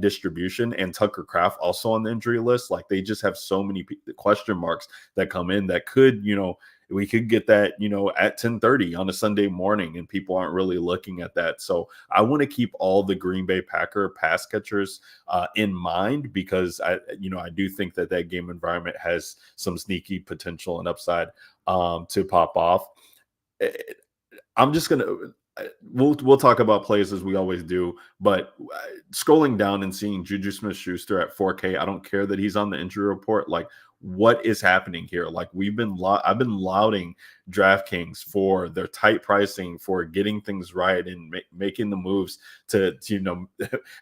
distribution, and Tucker Kraft also on the injury list, like, they just have so many question marks that come in that could, we could get that, at 10:30 on a Sunday morning, and people aren't really looking at that. So I want to keep all the Green Bay Packer pass catchers in mind, because I do think that game environment has some sneaky potential and upside to pop off. I'm just gonna we'll talk about plays as we always do, but scrolling down and seeing Juju Smith-Schuster at 4K, I don't care that he's on the injury report. Like, what is happening here? Like, I've been lauding DraftKings for their tight pricing, for getting things right and making the moves to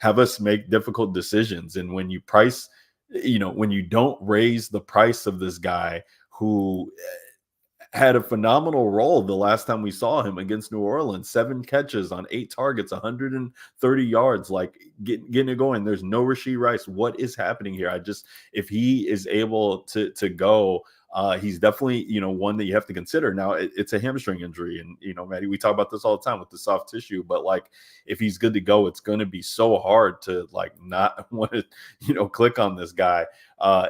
have us make difficult decisions. And when you price, when you don't raise the price of this guy who had a phenomenal role the last time we saw him against New Orleans, 7 catches on 8 targets, 130 yards, like getting it going. There's no Rashee Rice. What is happening here? If he is able to go, he's definitely, one that you have to consider. Now it's a hamstring injury, and Maddie, we talk about this all the time with the soft tissue, but like, if he's good to go, it's going to be so hard to like not want to, click on this guy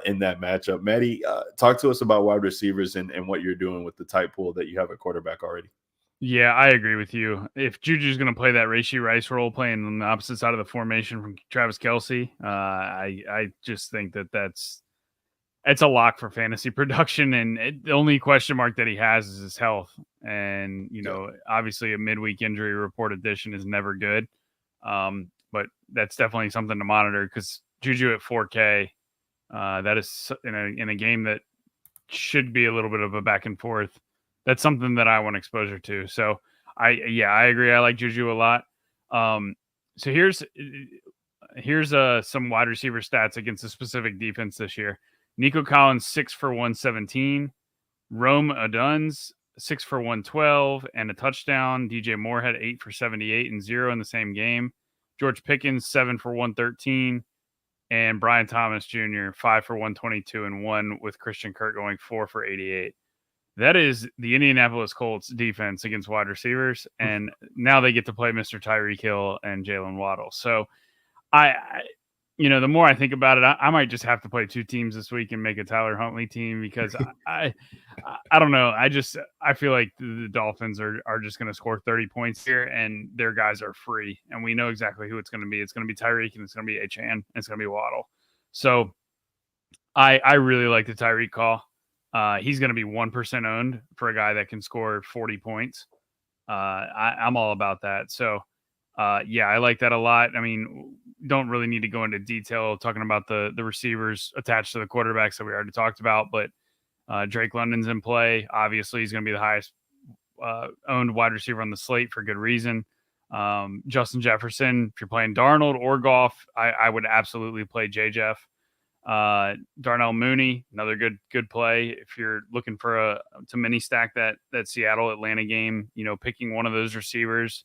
in that matchup. Maddie, talk to us about wide receivers and what you're doing with the tight pool that you have at quarterback already. Yeah, I agree with you. If Juju's going to play that Rashee Rice role, playing on the opposite side of the formation from Travis Kelce, I just think it's a lock for fantasy production. And the only question mark that he has is his health. And, obviously a midweek injury report addition is never good. But that's definitely something to monitor, because Juju at 4K, that is in a game that should be a little bit of a back and forth. That's something that I want exposure to. So I agree. I like Juju a lot. So here's some wide receiver stats against a specific defense this year. Nico Collins, 6 for 117. Rome Odunze, 6 for 112 and a touchdown. DJ Moore had 8 for 78 and 0 in the same game. George Pickens, 7 for 113. And Brian Thomas Jr., 5 for 122 and 1, with Christian Kirk going 4 for 88. That is the Indianapolis Colts defense against wide receivers. And now they get to play Mr. Tyreek Hill and Jalen Waddle. So the more I think about it, I might just have to play 2 teams this week and make a Tyler Huntley team, because I don't know. I feel like the Dolphins are just going to score 30 points here, and their guys are free. And we know exactly who it's going to be. It's going to be Tyreek, and it's going to be Achane, and it's going to be Waddle. So I really like the Tyreek call. He's going to be 1% owned for a guy that can score 40 points. I'm all about that. So, I like that a lot. I mean, don't really need to go into detail talking about the receivers attached to the quarterbacks that we already talked about, but Drake London's in play. Obviously, he's going to be the highest owned wide receiver on the slate for good reason. Justin Jefferson, if you're playing Darnold or Goff, I would absolutely play J-Jeff. Darnell Mooney, another good play if you're looking for to mini stack that Seattle Atlanta game. Picking one of those receivers,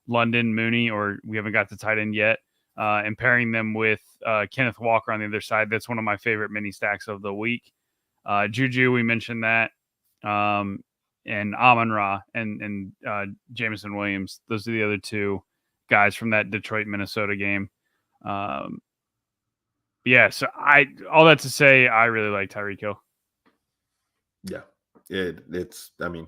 London, Mooney, or we haven't got the tight end yet, and pairing them with Kenneth Walker on the other side. That's one of my favorite mini stacks of the week. Juju, we mentioned that, and Amon-Ra and Jameson Williams. Those are the other 2 guys from that Detroit Minnesota game. So all that to say, I really like Tyreek Hill. Yeah, it's, I mean,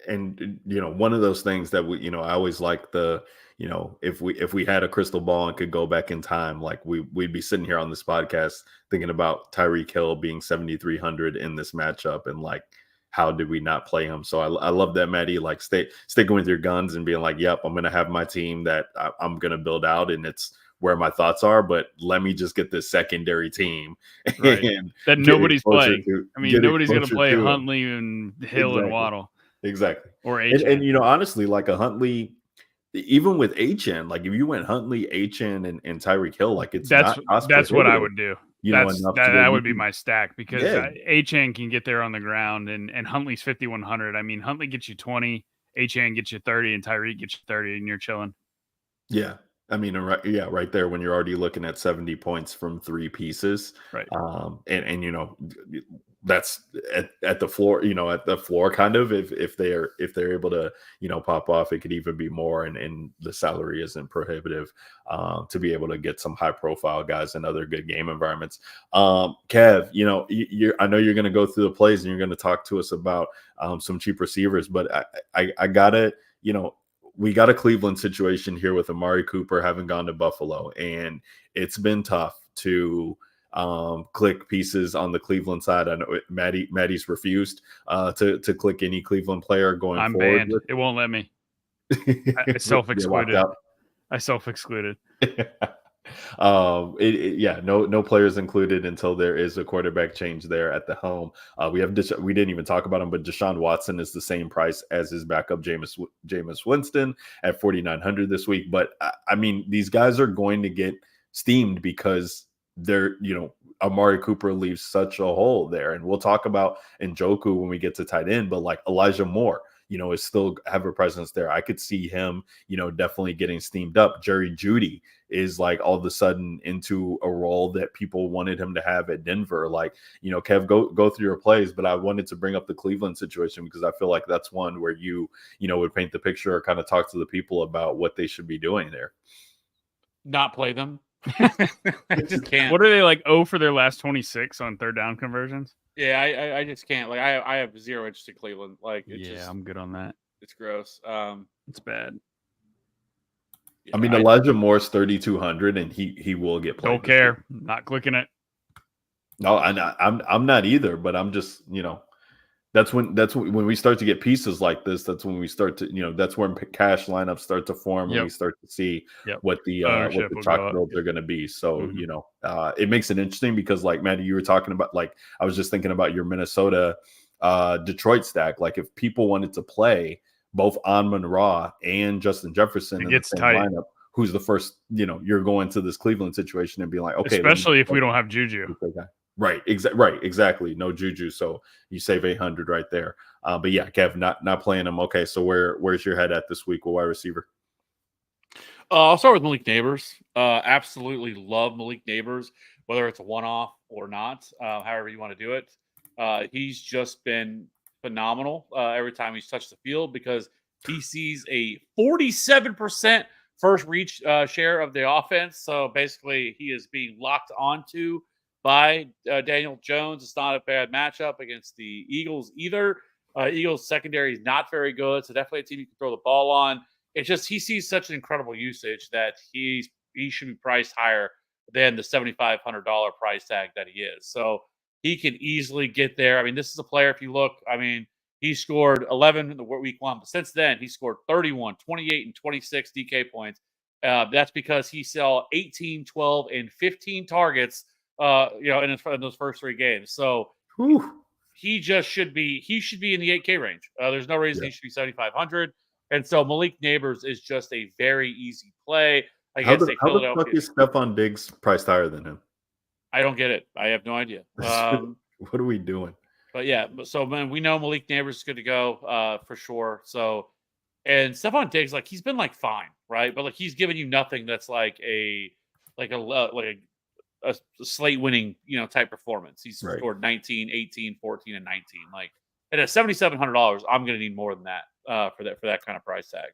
and one of those things that we, I always like if we had a crystal ball and could go back in time, like we'd be sitting here on this podcast thinking about Tyreek Hill being 7,300 in this matchup, and like, how did we not play him? So I love that, Maddie, like sticking with your guns and being like, yep, I'm going to have my team that I'm going to build out, and it's where my thoughts are, but let me just get this secondary team and that nobody's playing. Nobody's going to play Huntley and Hill and Waddle. Exactly. Or Achane. And honestly, like a Huntley, even with Achane, like if you went Huntley, Achane, and Tyreek Hill, like that's what I would do. That would be my stack, because Achane can get there on the ground, and Huntley's 5,100. I mean, Huntley gets you 20, Achane gets you 30, and Tyreek gets you 30, and you're chilling. Yeah. I mean, right there when you're already looking at 70 points from 3 pieces. Right. And that's at the floor, at the floor kind of, if they're able to, pop off, it could even be more, and the salary isn't prohibitive to be able to get some high profile guys in other good game environments. Kev, I know you're going to go through the plays and you're going to talk to us about some cheap receivers, but I gotta, we got a Cleveland situation here with Amari Cooper having gone to Buffalo, and it's been tough to click pieces on the Cleveland side. I know Maddie's refused to click any Cleveland player going I'm forward. banned. It won't let me. I self-excluded. I self-excluded. No players included until there is a quarterback change there at the helm. We didn't even talk about him, but Deshaun Watson is the same price as his backup Jameis Winston at 4,900 this week. But I mean, these guys are going to get steamed because they're, Amari Cooper leaves such a hole there, and we'll talk about Njoku when we get to tight end, but like Elijah Moore, is still have a presence there. I could see him, definitely getting steamed up. Jerry Jeudy is like all of a sudden into a role that people wanted him to have at Denver. Like, Kev, go through your plays, but I wanted to bring up the Cleveland situation because I feel like that's one where you would paint the picture or kind of talk to the people about what they should be doing there. Not play them. I just can't. What are they like? For their last 26 on third down conversions. Yeah, I just can't. Like, I have zero interest in Cleveland. Like, I'm good on that. It's gross. It's bad. I mean, Elijah Moore's 3,200, and he will get played. Don't care. Not clicking it. No, I'm not either. But I'm just, that's when we start to get pieces like this. That's when we start to, that's when cash lineups start to form, and we start to see what the chalk builds are going to be. So it makes it interesting because, like, Maddie, you were talking about, like, I was just thinking about your Minnesota Detroit stack. Like, if people wanted to play both Amon-Ra and Justin Jefferson in the same lineup, who's the first? You're going to this Cleveland situation and being like, okay, especially if we don't have Juju. Right, exactly. No Juju, so you save 800 right there. But yeah, Kev, not playing him. Okay, so where's your head at this week with wide receiver? I'll start with Malik Neighbors. Absolutely love Malik Neighbors, whether it's a one-off or not, however you want to do it. He's just been phenomenal every time he's touched the field because he sees a 47% first reach share of the offense. So basically, he is being locked onto by Daniel Jones. It's not a bad matchup against the Eagles either. Eagles secondary is not very good, so definitely a team you can throw the ball on. It's just he sees such an incredible usage that he should be priced higher than the $7,500 price tag that he is. So he can easily get there. I mean, this is a player, if you look, I mean, he scored 11 in the week one, but since then he scored 31, 28, and 26 DK points. That's because he saw 18, 12, and 15 targets in those first three games. So he just should be in the 8K range. There's no reason he should be 7,500. And so Malik Neighbors is just a very easy play against a Philadelphia. How the fuck is Stephon Diggs priced higher than him? I don't get it. I have no idea. What are we doing? But yeah, so man, we know Malik Neighbors is good to go for sure. So, and Stephon Diggs, like, he's been like fine, right? But like he's given you nothing that's like a slate winning, type performance. He's scored 19, 18, 14, and 19. Like, and at $7,700, I'm going to need more than that for that kind of price tag.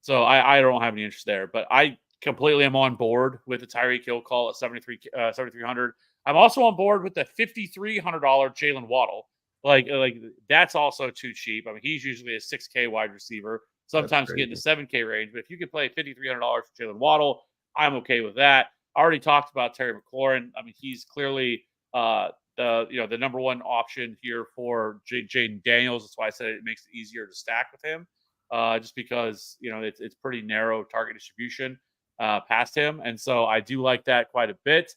So I don't have any interest there, but I completely am on board with the Tyreek Hill call at 7,300. I'm also on board with the $5,300 Jalen Waddle. Like that's also too cheap. I mean, he's usually a 6K wide receiver. Sometimes get in the 7K range, but if you could play $5,300 for Jalen Waddle, I'm okay with that. I already talked about Terry McLaurin. I mean, he's clearly the number one option here for Jaden Daniels. That's why I said it makes it easier to stack with him, just because it's pretty narrow target distribution past him, and so I do like that quite a bit.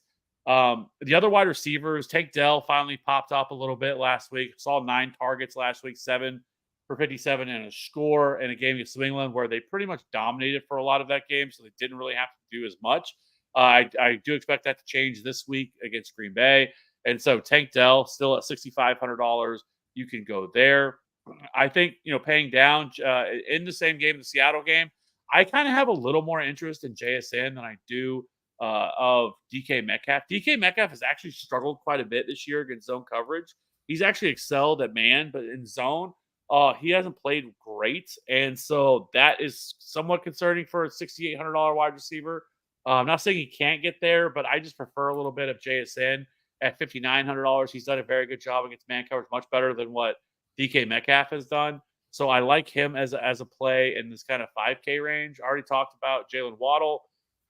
The other wide receivers, Tank Dell finally popped up a little bit last week. Saw 9 targets last week, 7 for 57 and a score in a game against New England where they pretty much dominated for a lot of that game, so they didn't really have to do as much. I do expect that to change this week against Green Bay. And so Tank Dell still at $6,500. You can go there. I think, paying down in the same game, the Seattle game, I kind of have a little more interest in JSN than I do of DK Metcalf. DK Metcalf has actually struggled quite a bit this year against zone coverage. He's actually excelled at man, but in zone, he hasn't played great. And so that is somewhat concerning for a $6,800 wide receiver. I'm not saying he can't get there, but I just prefer a little bit of JSN at $5,900. He's done a very good job against man coverage, much better than what DK Metcalf has done. So I like him as a play in this kind of 5K range. I already talked about Jalen Waddle.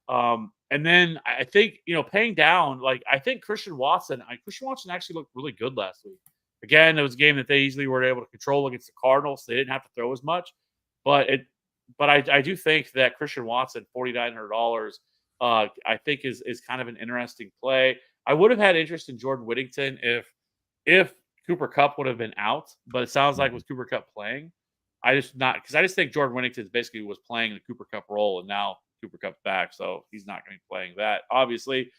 And then I think, paying down, like I think Christian Watson actually looked really good last week. Again, it was a game that they easily were able to control against the Cardinals. They didn't have to throw as much, but I do think that Christian Watson, $4,900, I think is kind of an interesting play. I would have had interest in Jordan Whittington if Cooper Kupp would have been out, but it sounds like with Cooper Kupp playing, I just think Jordan Whittington basically was playing the Cooper Kupp role, and now Cooper Kupp's back, so he's not going to be playing that. Obviously,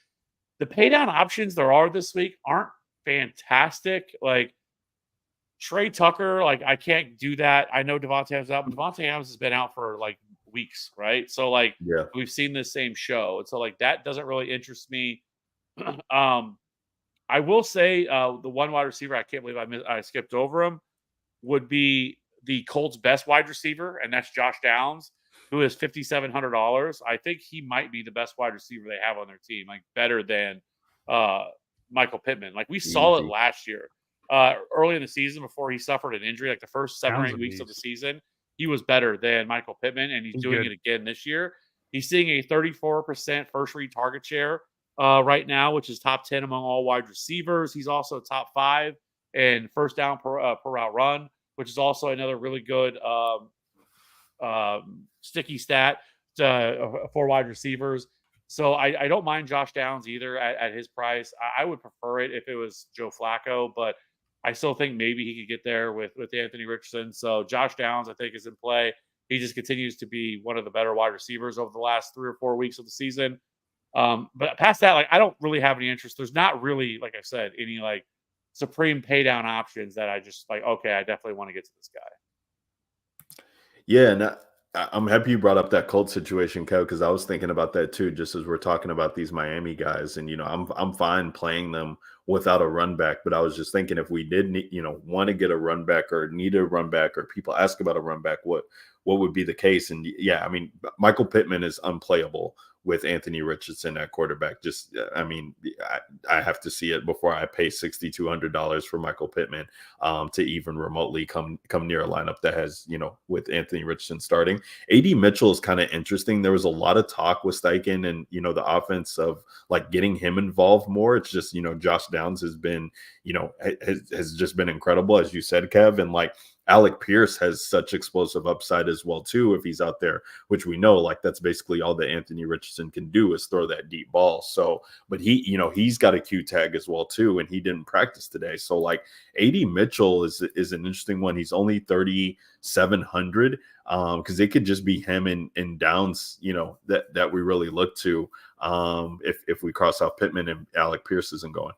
the pay down options there are this week aren't fantastic. Like Trey Tucker, like I can't do that. I know Devontae Adams out, but Devontae Adams has been out for like weeks, right? So like we've seen the same show, and so like that doesn't really interest me. I will say the one wide receiver I can't believe I skipped over him would be the Colts' best wide receiver, and that's Josh Downs, who is $5,700. I think he might be the best wide receiver they have on their team, like better than Michael Pittman. Like we saw it last year, early in the season before he suffered an injury, like the first 7 or 8 weeks of the season, he was better than Michael Pittman, and he's doing it again this year. He's seeing a 34% first read target share right now, which is top 10 among all wide receivers. He's also top 5 in first down per route run, which is also another really good sticky stat for wide receivers. So I don't mind Josh Downs either at his price. I would prefer it if it was Joe Flacco, but I still think maybe he could get there with Anthony Richardson. So Josh Downs, I think, is in play. He just continues to be one of the better wide receivers over the last 3 or 4 weeks of the season. But past that, like I don't really have any interest. There's not really, like I said, any like supreme pay down options that I just like, okay, I definitely want to get to this guy. Yeah, and I'm happy you brought up that Colts situation, Kev, because I was thinking about that too, just as we're talking about these Miami guys. And I'm fine playing them without a run back, but I was just thinking if we did want to get a run back or need a run back, or people ask about a run back, what would be the case? And yeah, I mean, Michael Pittman is unplayable with Anthony Richardson at quarterback. Just, I mean, I have to see it before I pay $6,200 for Michael Pittman to even remotely come near a lineup that has, with Anthony Richardson starting. AD Mitchell is kind of interesting. There was a lot of talk with Steichen and, the offense of like getting him involved more. It's just, Josh Downs has been, has just been incredible, as you said, Kev. And like, Alec Pierce has such explosive upside as well too if he's out there, which we know like that's basically all that Anthony Richardson can do is throw that deep ball. So, but he's got a Q tag as well too, and he didn't practice today. So like AD Mitchell is an interesting one. He's only 3,700 because it could just be him and Downs, that we really look to if we cross off Pittman and Alec Pierce isn't going.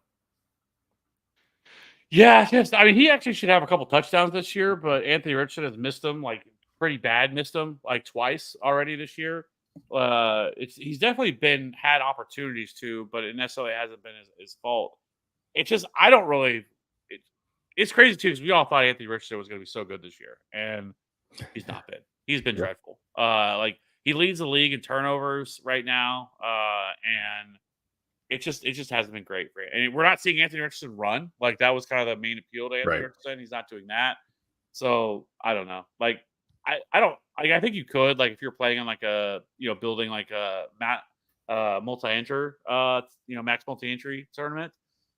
Yeah, I mean, he actually should have a couple touchdowns this year, but Anthony Richardson has missed them, like pretty bad, missed them like twice already this year. He's definitely had opportunities to, but it necessarily hasn't been his fault. It's just, I don't really, it's crazy too, because we all thought Anthony Richardson was going to be so good this year, and he's not been. He's been dreadful. Like he leads the league in turnovers right now, and it just hasn't been great for him. And we're not seeing Anthony Richardson run. Like that was kind of the main appeal to Anthony Richardson. He's not doing that. So I don't know. Like I think you could, like if you're playing on like a building like a multi-enter max multi-entry tournament,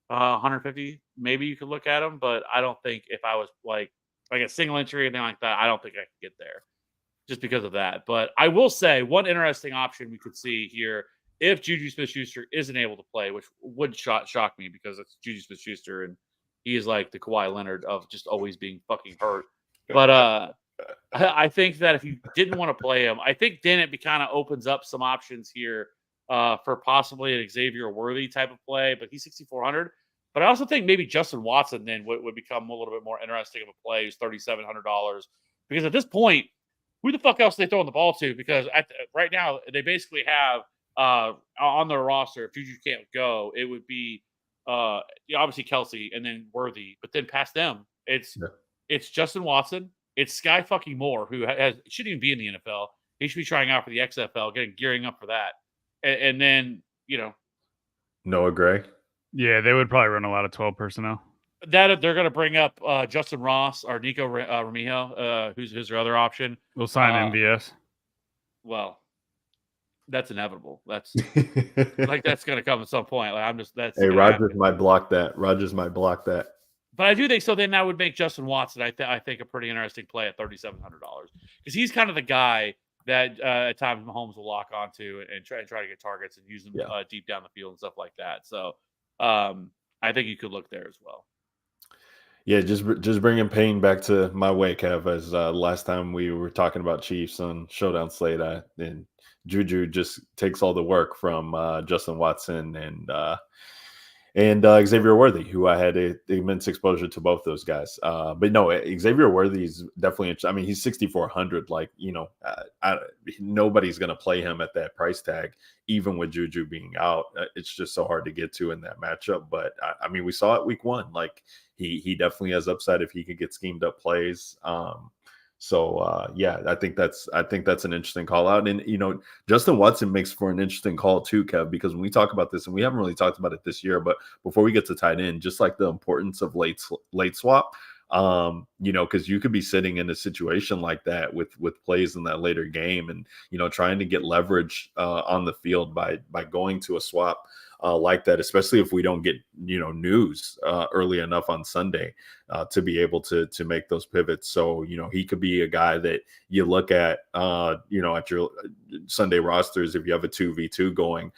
150, maybe you could look at him, but I don't think if I was like a single entry or anything like that, I don't think I could get there just because of that. But I will say one interesting option we could see here, if Juju Smith-Schuster isn't able to play, which would shock me because it's Juju Smith-Schuster and he is like the Kawhi Leonard of just always being fucking hurt. But I think that if you didn't want to play him, I think then it kind of opens up some options here for possibly an Xavier Worthy type of play, but he's 6,400. But I also think maybe Justin Watson then would become a little bit more interesting of a play. He's $3,700 because at this point, who the fuck else are they throwing the ball to? Because right now they basically have on their roster, if Juju can't go, it would be obviously Kelsey and then Worthy, but then past them, it's Justin Watson, it's Sky fucking Moore, who shouldn't even be in the NFL. He should be trying out for the XFL, gearing up for that, and then Noah Gray. Yeah, they would probably run a lot of 12 personnel. That they're going to bring up Justin Ross or Nico Ramijo, who's their other option. We'll sign MVS. Well, that's inevitable. That's that's going to come at some point. Hey, Rodgers might block that. But I do think so. Then that would make Justin Watson, I think, a pretty interesting play at $3,700 because he's kind of the guy that at times Mahomes will lock onto and try to get targets and use them deep down the field and stuff like that. So I think you could look there as well. Yeah, just bringing Payne back to my way, Kev. As last time we were talking about Chiefs on Showdown Slate, and Juju just takes all the work from Justin Watson and Xavier Worthy, who I had immense exposure to both those guys. But no, Xavier Worthy is definitely interesting. I mean, he's 6,400. Like, nobody's going to play him at that price tag, even with Juju being out. It's just so hard to get to in that matchup. But I mean, we saw it week 1. Like, he definitely has upside if he could get schemed up plays. Yeah, I think that's an interesting call out. And, Justin Watson makes for an interesting call too, Kev, because when we talk about this, and we haven't really talked about it this year, but before we get to tight end, just like the importance of late swap, because you could be sitting in a situation like that with plays in that later game and, trying to get leverage on the field by going to a swap like that, especially if we don't get, news early enough on Sunday to be able to make those pivots. So, he could be a guy that you look at, at your Sunday rosters, if you have a 2v2 going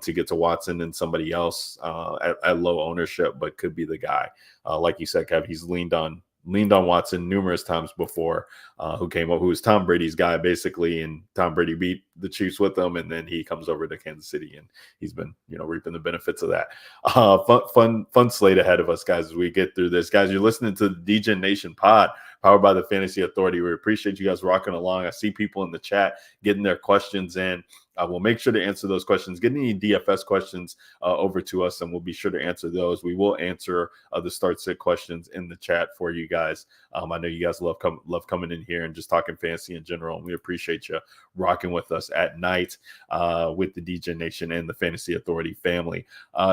to get to Watson and somebody else at low ownership, but could be the guy. Like you said, Kev, he's leaned on Watson numerous times before, who was Tom Brady's guy basically, and Tom Brady beat the Chiefs with him, and then he comes over to Kansas City, and he's been reaping the benefits of that. Fun slate ahead of us, guys, as we get through this. Guys, you're listening to the DGen Nation pod, powered by the Fantasy Authority. We appreciate you guys rocking along. I see people in the chat getting their questions in. We'll make sure to answer those questions. Get any DFS questions over to us, and we'll be sure to answer those. We will answer the start-sit questions in the chat for you guys. I know you guys love coming in here and just talking fantasy in general, and we appreciate you rocking with us at night with the DGen Nation and the Fantasy Authority family.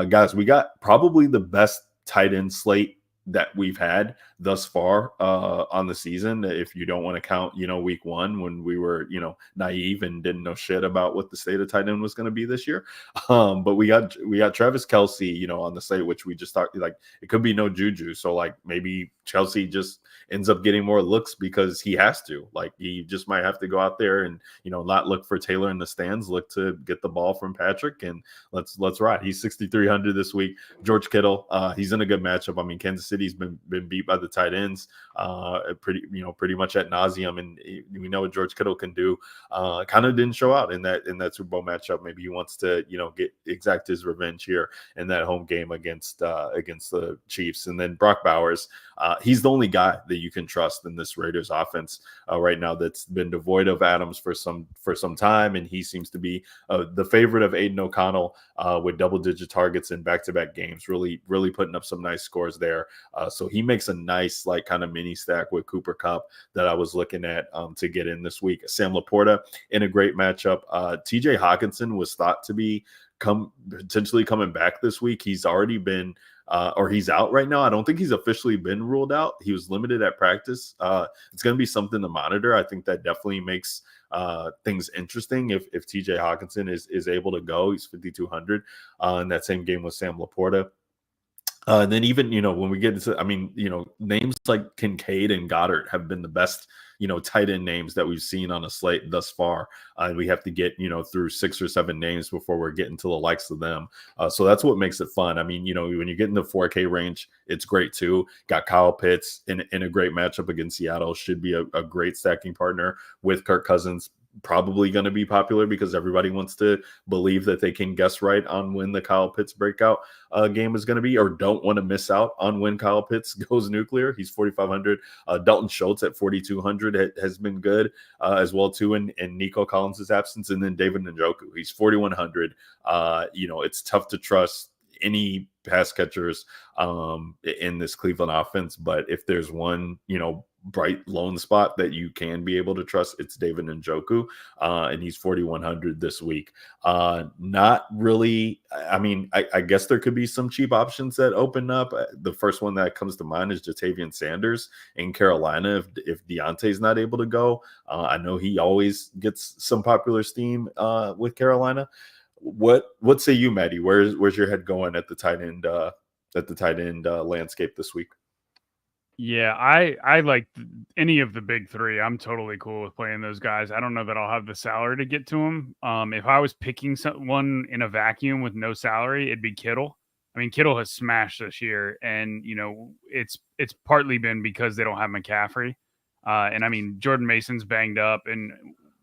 Guys, we got probably the best tight end slate that we've had thus far on the season, if you don't want to count week 1 when we were naive and didn't know shit about what the state of tight end was going to be this year. But we got Travis Kelce on the slate, which we just talked, like, it could be no Juju, so like maybe Chelsea just ends up getting more looks because he has to. Like, he just might have to go out there and not look for Taylor in the stands, look to get the ball from Patrick, and let's ride. He's 6,300 this week. George Kittle, he's in a good matchup. I mean, Kansas City's been beat by the tight ends pretty much ad nauseum, and we know what George Kittle can do. Kind of didn't show out in that Super Bowl matchup. Maybe he wants to exact his revenge here in that home game against the Chiefs. And then Brock Bowers, he's the only guy that you can trust in this Raiders offense right now that's been devoid of Adams for some time, and he seems to be the favorite of Aiden O'Connell with double-digit targets in back-to-back games, really putting up some nice scores there. So he makes a nice kind of mini stack with Cooper Kupp that I was looking at to get in this week. Sam Laporta in a great matchup. TJ Hawkinson was thought to be potentially coming back this week. He's already been or he's out right now. I don't think he's officially been ruled out. He was limited at practice. It's going to be something to monitor. I think that definitely makes things interesting if TJ Hawkinson is able to go. He's 5,200 in that same game with Sam Laporta. And then even, when we get into, names like Kincaid and Goddard have been the best, tight end names that we've seen on a slate thus far. We have to get, through 6 or 7 names before we're getting to the likes of them. So that's what makes it fun. I mean, when you get in the 4K range, it's great too. Got Kyle Pitts in a great matchup against Seattle. Should be a great stacking partner with Kirk Cousins probably going to be popular because everybody wants to believe that they can guess right on when the Kyle Pitts breakout game is going to be, or don't want to miss out on when Kyle Pitts goes nuclear. He's 4,500. Dalton Schultz at 4,200 has been good as well too in Nico Collins' absence, and then David Njoku. He's 4,100. It's tough to trust any pass catchers in this Cleveland offense, but if there's one, bright lone spot that you can be able to trust, it's David Njoku, and he's 4,100 this week. Not really. I mean, I guess there could be some cheap options that open up. The first one that comes to mind is Jatavian Sanders in Carolina. If Deontay's not able to go, I know he always gets some popular steam with Carolina. What say you, Maddie? Where's your head going at the tight end landscape this week? Yeah, I like any of the big three. I'm totally cool with playing those guys. I don't know that I'll have the salary to get to them. If I was picking one in a vacuum with no salary, it'd be Kittle. I mean, Kittle has smashed this year, and it's partly been because they don't have McCaffrey. And I mean, Jordan Mason's banged up, and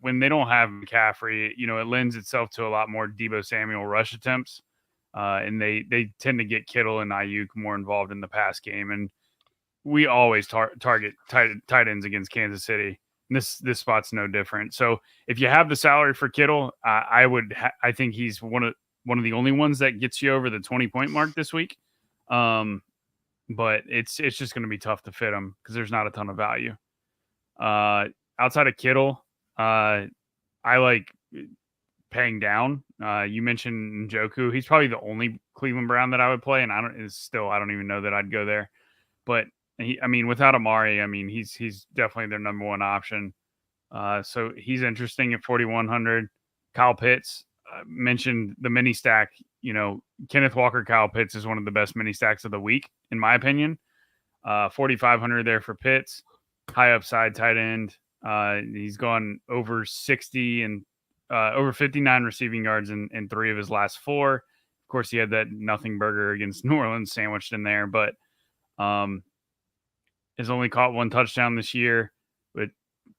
when they don't have McCaffrey, it lends itself to a lot more Deebo Samuel rush attempts. And they tend to get Kittle and Ayuk more involved in the pass game. And we always target tight ends against Kansas City. And this spot's no different. So if you have the salary for Kittle, I think he's one of the only ones that gets you over the 20-point mark this week. But it's just going to be tough to fit him because there's not a ton of value. Outside of Kittle, I like paying down. You mentioned Njoku. He's probably the only Cleveland Brown that I would play, and I don't even know that I'd go there. But without Amari, he's definitely their number one option. So he's interesting at 4,100. Kyle Pitts, mentioned the mini stack. Kenneth Walker, Kyle Pitts is one of the best mini stacks of the week, in my opinion. 4,500 there for Pitts. High upside tight end. He's gone over 60 and over 59 receiving yards in 3 of his last 4. Of course, he had that nothing burger against New Orleans sandwiched in there, but has only caught 1 touchdown this year. But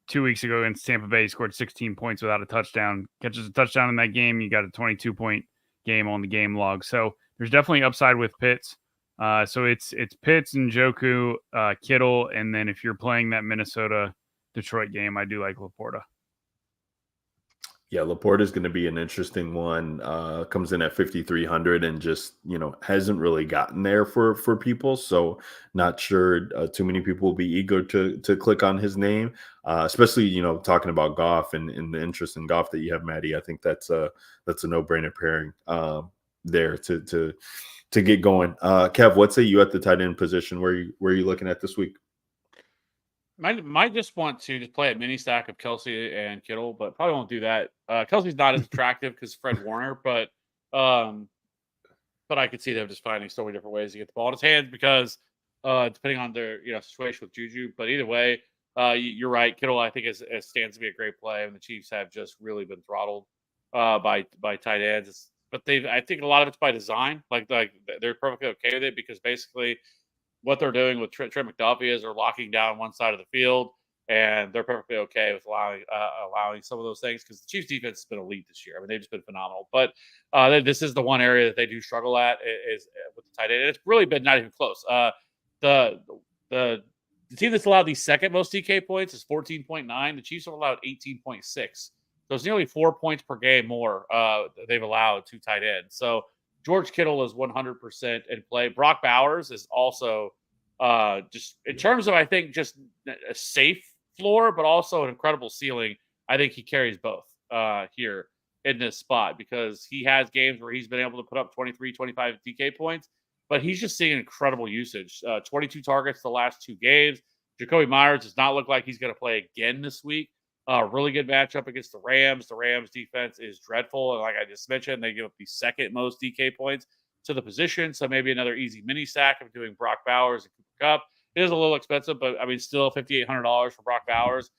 2 weeks ago against Tampa Bay, he scored 16 points without a touchdown. Catches a touchdown in that game, you got a 22-point game on the game log. So there's definitely upside with Pitts. So it's Pitts and Njoku, Kittle, and then if you're playing that Minnesota-Detroit game, I do like Laporta. Yeah, Laporta is going to be an interesting one. Comes in at 5,300 and just, hasn't really gotten there for people. So not sure too many people will be eager to click on his name, especially, talking about Goff and the interest in Goff that you have, Maddie. I think that's a no-brainer pairing there to get going. Kev, what say you at the tight end position? Where are you looking at this week? Might just want to just play a mini stack of Kelsey and Kittle, but probably won't do that. Kelsey's not as attractive because Fred Warner, but I could see them just finding so many different ways to get the ball in his hands because depending on their situation with Juju. But either way, you're right. Kittle, I think, stands to be a great play, and the Chiefs have just really been throttled by tight ends. But I think a lot of it's by design. Like they're perfectly okay with it because basically what they're doing with Trent McDuffie is they're locking down one side of the field, and they're perfectly okay with allowing some of those things because the Chiefs defense has been elite this year. I mean, they've just been phenomenal. But this is the one area that they do struggle at is with the tight end. It's really been not even close. The team that's allowed the second most DK points is 14.9. The Chiefs have allowed 18.6. So it's nearly 4 points per game more they've allowed to tight ends. So George Kittle is 100% in play. Brock Bowers is also just in terms of, I think, just a safe floor, but also an incredible ceiling. I think he carries both here in this spot because he has games where he's been able to put up 23, 25 DK points, but he's just seeing incredible usage. 22 targets the last 2 games. Jacoby Myers does not look like he's going to play again this week. Really good matchup against the Rams. The Rams defense is dreadful. And like I just mentioned, they give up the second most DK points to the position. So maybe another easy mini stack of doing Brock Bowers and Cooper Kupp. It is a little expensive, but still $5,800 for Brock Bowers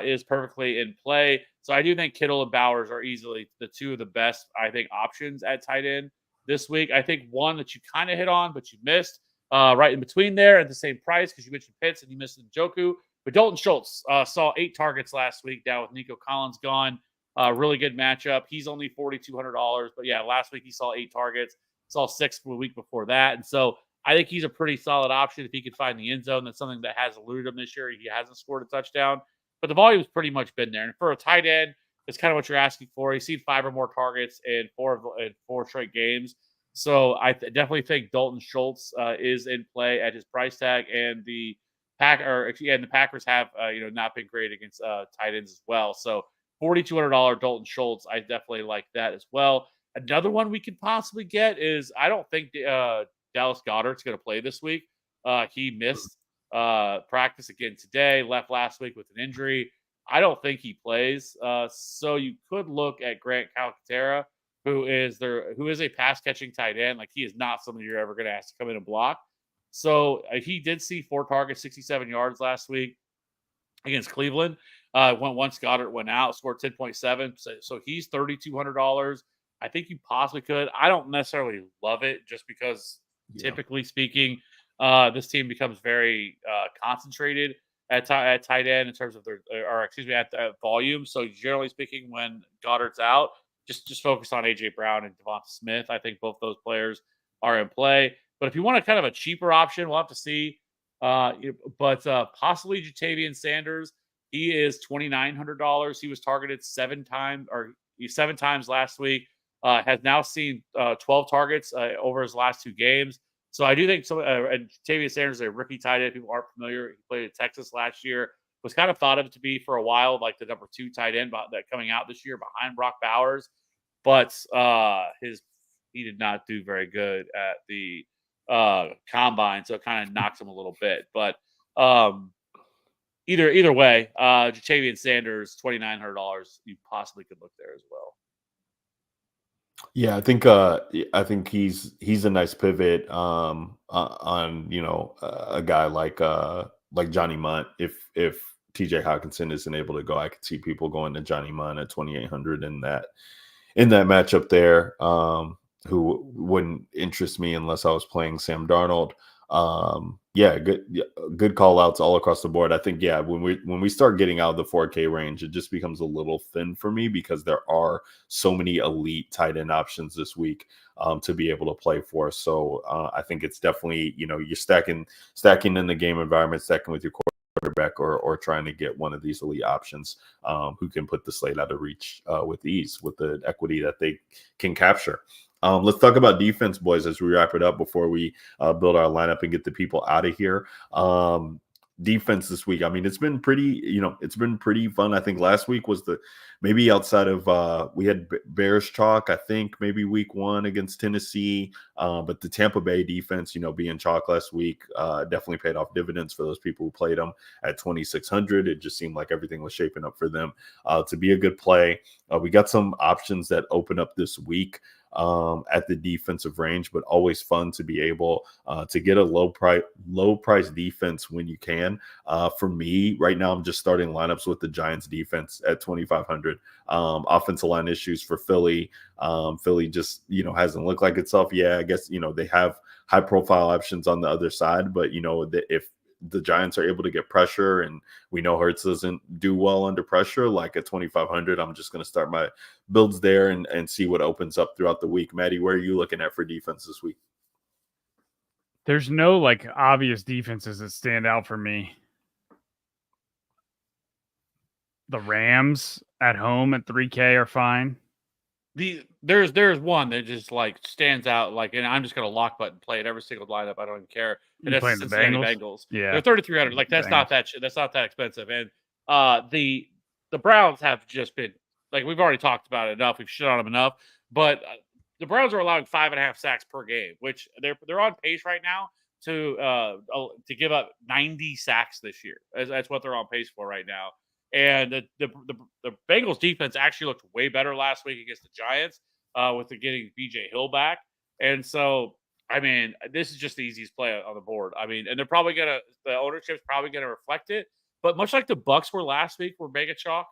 is perfectly in play. So I do think Kittle and Bowers are easily the 2 of the best, I think, options at tight end this week. I think one that you kind of hit on, but you missed right in between there at the same price because you mentioned Pitts and you missed Njoku. But Dalton Schultz saw 8 targets last week down with Nico Collins gone. Really good matchup. He's only $4,200. But yeah, last week he saw 8 targets, saw 6 the week before that. And so I think he's a pretty solid option if he could find the end zone. That's something that has eluded him this year. He hasn't scored a touchdown, but the volume's pretty much been there. And for a tight end, it's kind of what you're asking for. He's seen 5 or more targets in 4 straight games. So I definitely think Dalton Schultz is in play at his price tag, and the Packers have not been great against tight ends as well. So $4,200 Dalton Schultz, I definitely like that as well. Another one we could possibly get is I don't think Dallas Goedert's going to play this week. He missed practice again today, left last week with an injury. I don't think he plays. So you could look at Grant Calcaterra, who is a pass catching tight end. Like, he is not someone you're ever going to ask to come in and block. So he did see 4 targets, 67 yards last week against Cleveland. Once Goddard went out, scored 10.7. So he's $3,200. I think you possibly could. I don't necessarily love it just because, typically speaking, this team becomes very concentrated at tight end in terms of at volume. So generally speaking, when Goddard's out, just focus on AJ Brown and Devonta Smith. I think both those players are in play. But if you want a kind of a cheaper option, we'll have to see. But possibly Jatavian Sanders. He is $2,900. He was targeted 7 times last week. Has now seen 12 targets over his last 2 games. So I do think and Jatavian Sanders is a rookie tight end. People aren't familiar. He played at Texas last year. Was kind of thought of to be for a while like the number 2 tight end that coming out this year behind Brock Bowers. But he did not do very good at the combine, so it kind of knocks him a little bit. But either way, Jatavian Sanders, $2,900. You possibly could look there as well. Yeah, I think he's a nice pivot on a guy like Johnny Munt. If TJ Hawkinson isn't able to go, I could see people going to Johnny Munt at 2,800 in that matchup there. Who wouldn't interest me unless I was playing Sam Darnold. Good call outs all across the board. I think when we start getting out of the 4K range, it just becomes a little thin for me because there are so many elite tight end options this week to be able to play for. So I think it's definitely, you're stacking in the game environment, stacking with your quarterback or trying to get one of these elite options who can put the slate out of reach with ease with the equity that they can capture. Let's talk about defense, boys, as we wrap it up before we build our lineup and get the people out of here. Defense this week, I mean, it's been pretty fun. I think last week was maybe outside of we had Bears chalk, I think maybe week 1 against Tennessee, but the Tampa Bay defense, being chalk last week, definitely paid off dividends for those people who played them at 2,600. It just seemed like everything was shaping up for them to be a good play. We got some options that open up this week at the defensive range, but always fun to be able to get a low price defense when you can. For me right now, I'm just starting lineups with the Giants defense at 2,500. Offensive line issues for Philly. Philly just, hasn't looked like itself. Yeah, I guess, they have high profile options on the other side, but if the Giants are able to get pressure, and we know Hurts doesn't do well under pressure, like at 2,500, I'm just going to start my builds there and see what opens up throughout the week. Maddie, where are you looking at for defense this week? There's no obvious defenses that stand out for me. The Rams at home at 3K are fine. There's one that just stands out, and I'm just gonna lock button play it every single lineup. I don't even care. And that's the Cincinnati Bengals. Yeah, they're 3,300. That's not that expensive. And the Browns have just been we've already talked about it enough. We've shit on them enough. But the Browns are allowing 5.5 sacks per game, which they're on pace right now to give up 90 sacks this year. That's what they're on pace for right now. And the Bengals defense actually looked way better last week against the Giants with getting BJ Hill back. And so, I mean, this is just the easiest play on the board. I mean, and the ownership's probably going to reflect it. But much like the Bucks were last week, were mega chalk,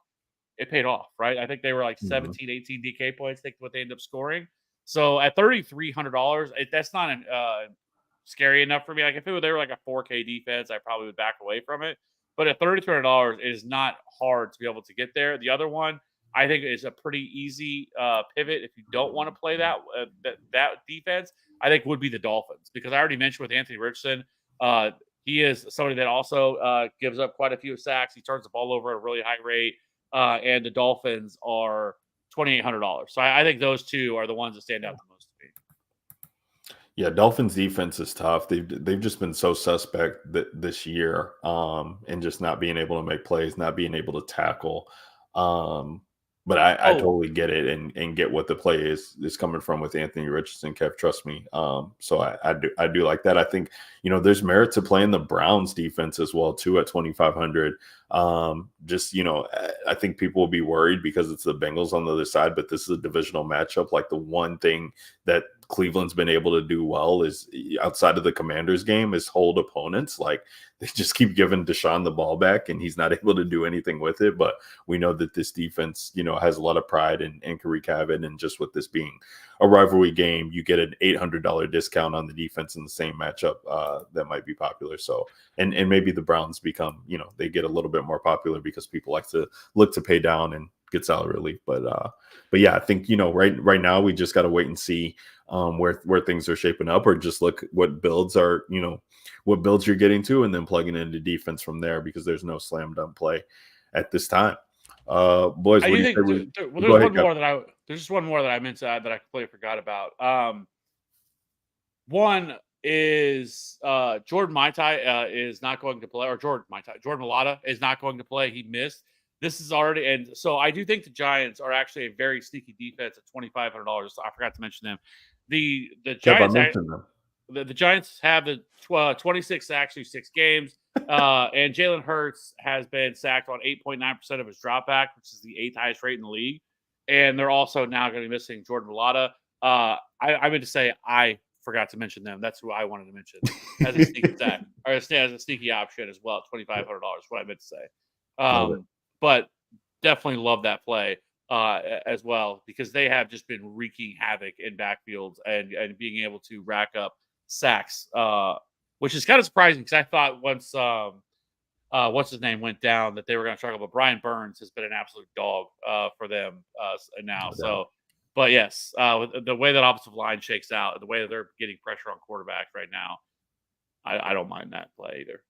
it paid off, right? I think they were 17, 18 DK points. I think what they ended up scoring. So at $3,300, that's not scary enough for me. If they were a 4K defense, I probably would back away from it. But at $3,300, it is not hard to be able to get there. The other one, I think, is a pretty easy pivot if you don't want to play that defense. I think would be the Dolphins, because I already mentioned with Anthony Richardson, he is somebody that also gives up quite a few sacks. He turns the ball over at a really high rate, and the Dolphins are $2,800. So I think those two are the ones that stand out the most to me. Yeah, Dolphins defense is tough. They've just been so suspect this year, and just not being able to make plays, not being able to tackle. But I totally get it and get what the play is coming from with Anthony Richardson, Kev. Trust me. So I do like that. I think, there's merit to playing the Browns defense as well too at 2,500. Just, I think people will be worried because it's the Bengals on the other side, but this is a divisional matchup. Like, the one thing that Cleveland's been able to do well is, outside of the Commanders game, is hold opponents. Like, they just keep giving Deshaun the ball back and he's not able to do anything with it. But we know that this defense, has a lot of pride and can wreak havoc. And just with this being a rivalry game, you get an $800 discount on the defense in the same matchup that might be popular. So, and maybe the Browns become, they get a little bit more popular because people like to look to pay down and get salary relief. But yeah, I think, right now we just got to wait and see where things are shaping up, or just look what builds are, what builds you're getting to, and then plugging into defense from there, because there's no slam dunk play at this time. Boys, what do you think? There's just one more that I meant to add that I completely forgot about. One is Jordan Maitai is not going to play, or Jordan Mailata is not going to play. He missed. This is already, and so I do think the Giants are actually a very sneaky defense at $2,500. I forgot to mention them. The Giants. The Giants have the 26 sacks through 6 games, and Jalen Hurts has been sacked on 8.9% of his dropback, which is the 8th highest rate in the league. And they're also now going to be missing Jordan Mailata. I meant to say I forgot to mention them. That's who I wanted to mention as a sneaky sack, or as a sneaky option as well. $2,500. What I meant to say. But definitely love that play as well, because they have just been wreaking havoc in backfields and being able to rack up sacks, which is kind of surprising, because I thought once what's his name went down that they were going to struggle, but Brian Burns has been an absolute dog for them now. So, but yes, with the way that offensive line shakes out, the way that they're getting pressure on quarterbacks right now, I don't mind that play either.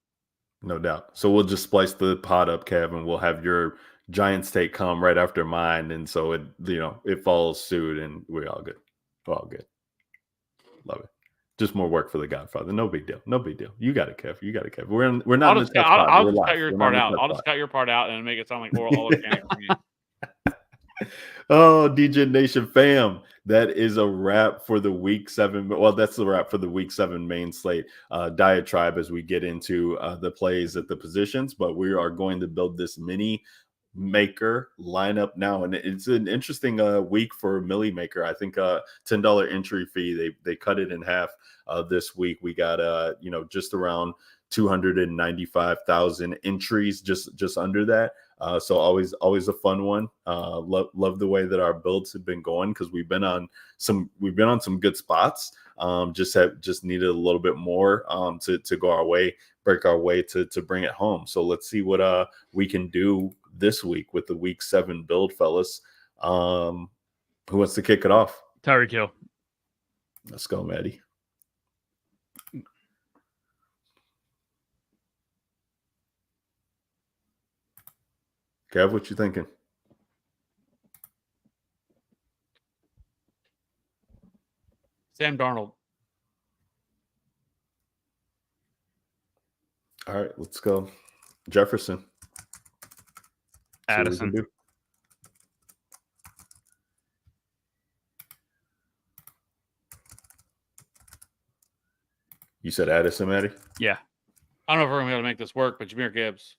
No doubt. So we'll just splice the pod up, Kevin. We'll have your Giants take come right after mine, and so it follows suit, and we're all good. We're all good. Love it. Just more work for the Godfather. No big deal. No big deal. You got it, Kev. You got it, Kev. We're not. I'll just cut your part out. I'll just cut your part out and make it sound like all organic for me. Oh, DJ Nation fam, that is a wrap for the week 7. Well, that's the wrap for the week 7 main slate diatribe as we get into the plays at the positions. But we are going to build this mini maker lineup now, and it's an interesting week for Millie Maker. I think $10 entry fee. They cut it in half this week. We got just around 295,000 entries, just under that. So always a fun one. Love the way that our builds have been going, because we've been on some good spots. Just needed a little bit more to go our way, break our way to bring it home. So let's see what we can do this week with the week 7 build, fellas. Who wants to kick it off? Tyreek Hill. Let's go, Maddie. Kev, what you thinking? Sam Darnold. All right, let's go. Jefferson. Addison. You said Addison, Maddie? Yeah. I don't know if we're going to be able to make this work, but Jahmyr Gibbs.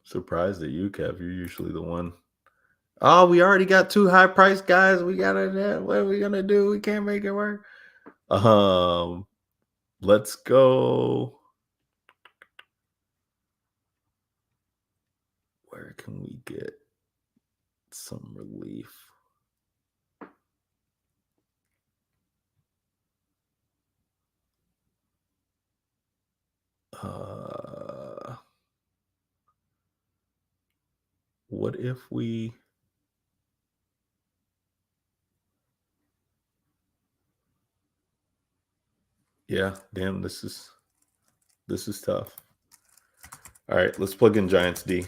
Surprised at you, Kev. You're usually the one. Oh, we already got 2 high price guys. We got it. What are we gonna do? We can't make it work. Let's go. Where can we get some relief? What if we? Yeah, damn, this is tough. All right, let's plug in Giants D.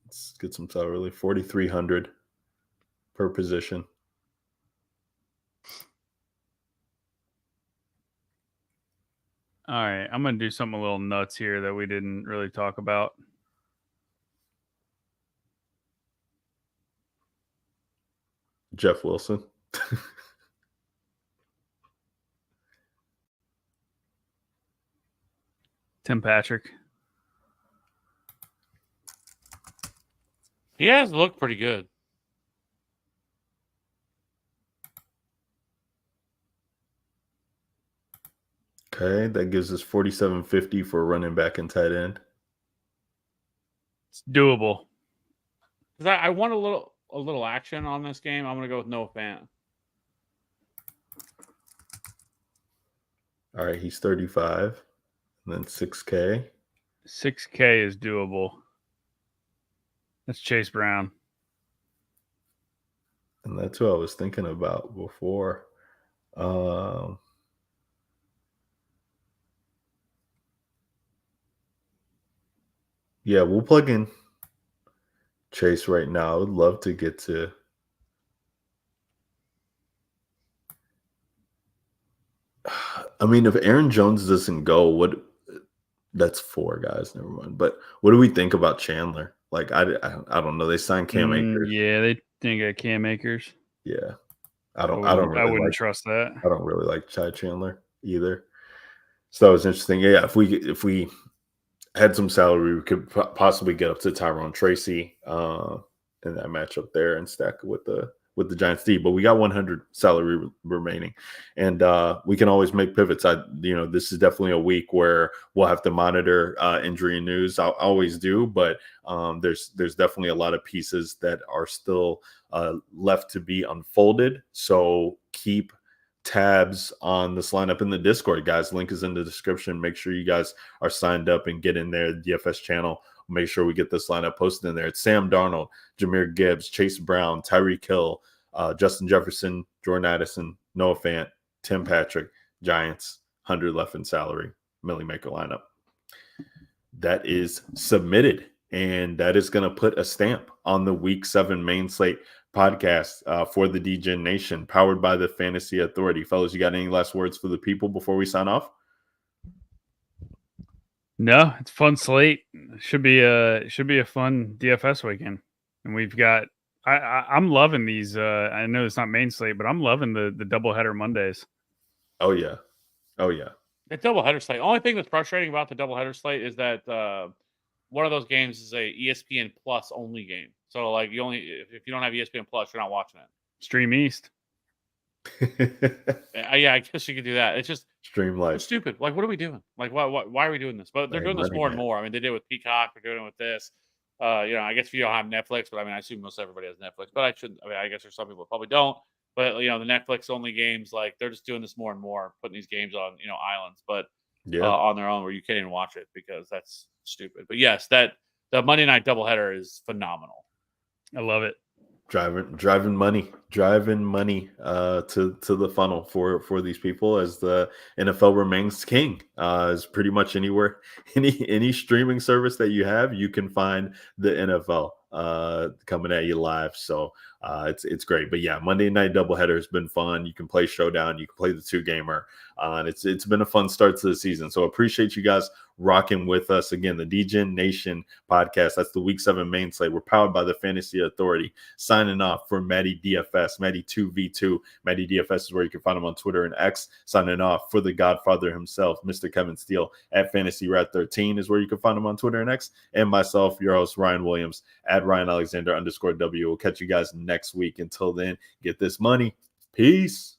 Let's get some salary. 4,300 per position. All right, I'm going to do something a little nuts here that we didn't really talk about. Jeff Wilson. Tim Patrick. He has looked pretty good. Okay, that gives us 4,750 for running back and tight end. It's doable. Because I want a little action on this game. I'm going to go with Noah Fant. All right, he's 35, and then 6K. 6K is doable. That's Chase Brown. And that's who I was thinking about before. Yeah, we'll plug in Chase right now. I would love to get to. I mean, if Aaron Jones doesn't go, that's 4 guys. Never mind. But what do we think about Chandler? Like, I don't know. They signed Cam Akers. Yeah, they didn't get Cam Akers. Yeah, I wouldn't trust that. I don't really like Chad Chandler either. So that was interesting. Yeah, if we had some salary, we could possibly get up to Tyrone Tracy in that matchup there and stack it with the Giants D. But we got 100 salary remaining, and we can always make pivots. This is definitely a week where we'll have to monitor injury news. I always do, but there's definitely a lot of pieces that are still left to be unfolded. So keep tabs on this lineup in the Discord, guys. Link is in the description. Make sure you guys are signed up and get in there. The DFS channel. Make sure we get this lineup posted in there. It's Sam Darnold, Jahmyr Gibbs, Chase Brown, Tyreek Hill, Justin Jefferson, Jordan Addison, Noah Fant, Tim Patrick, Giants, 100 left in salary, Millie Maker lineup. That is submitted, and that is going to put a stamp on the Week 7 main slate podcast for the DGen Nation, powered by the Fantasy Authority. Fellas, you got any last words for the people before we sign off? No, it's a fun slate. Should be a fun DFS weekend, and we've got. I'm loving these. I know it's not main slate, but I'm loving the doubleheader Mondays. Oh yeah. The doubleheader slate. Only thing that's frustrating about the doubleheader slate is that one of those games is a ESPN Plus only game. So like if you don't have ESPN Plus, you're not watching it. Stream East. Yeah, I guess you could do that. It's just Stream Live. It's stupid. Like, what are we doing? Like, why are we doing this? But they're doing this more and more. I mean, they did it with Peacock. They're doing it with this. I guess if you don't have Netflix, but I mean, I assume most everybody has Netflix. But I guess there's some people that probably don't. But the Netflix only games, like they're just doing this more and more, putting these games on islands, but on their own where you can't even watch it because that's stupid. But yes, the Monday night doubleheader is phenomenal. I love it. Driving money to the funnel for these people as the NFL remains king. Is pretty much anywhere, any streaming service that you have, you can find the NFL coming at you live. So it's great. But yeah, Monday night doubleheader has been fun. You can play Showdown, you can play the 2-gamer. And it's been a fun start to the season. So appreciate you guys rocking with us. Again, the DGen Nation podcast. That's the Week 7 main slate. We're powered by the Fantasy Authority. Signing off for Matty DFS, Matty 2v2. Matty DFS is where you can find him on Twitter and X. Signing off for the Godfather himself, Mr. Kevin Steele at Fantasy Rat 13 is where you can find him on Twitter and X. And myself, your host, Ryan Williams at Ryan Alexander _W. We'll catch you guys next week. Until then, get this money. Peace.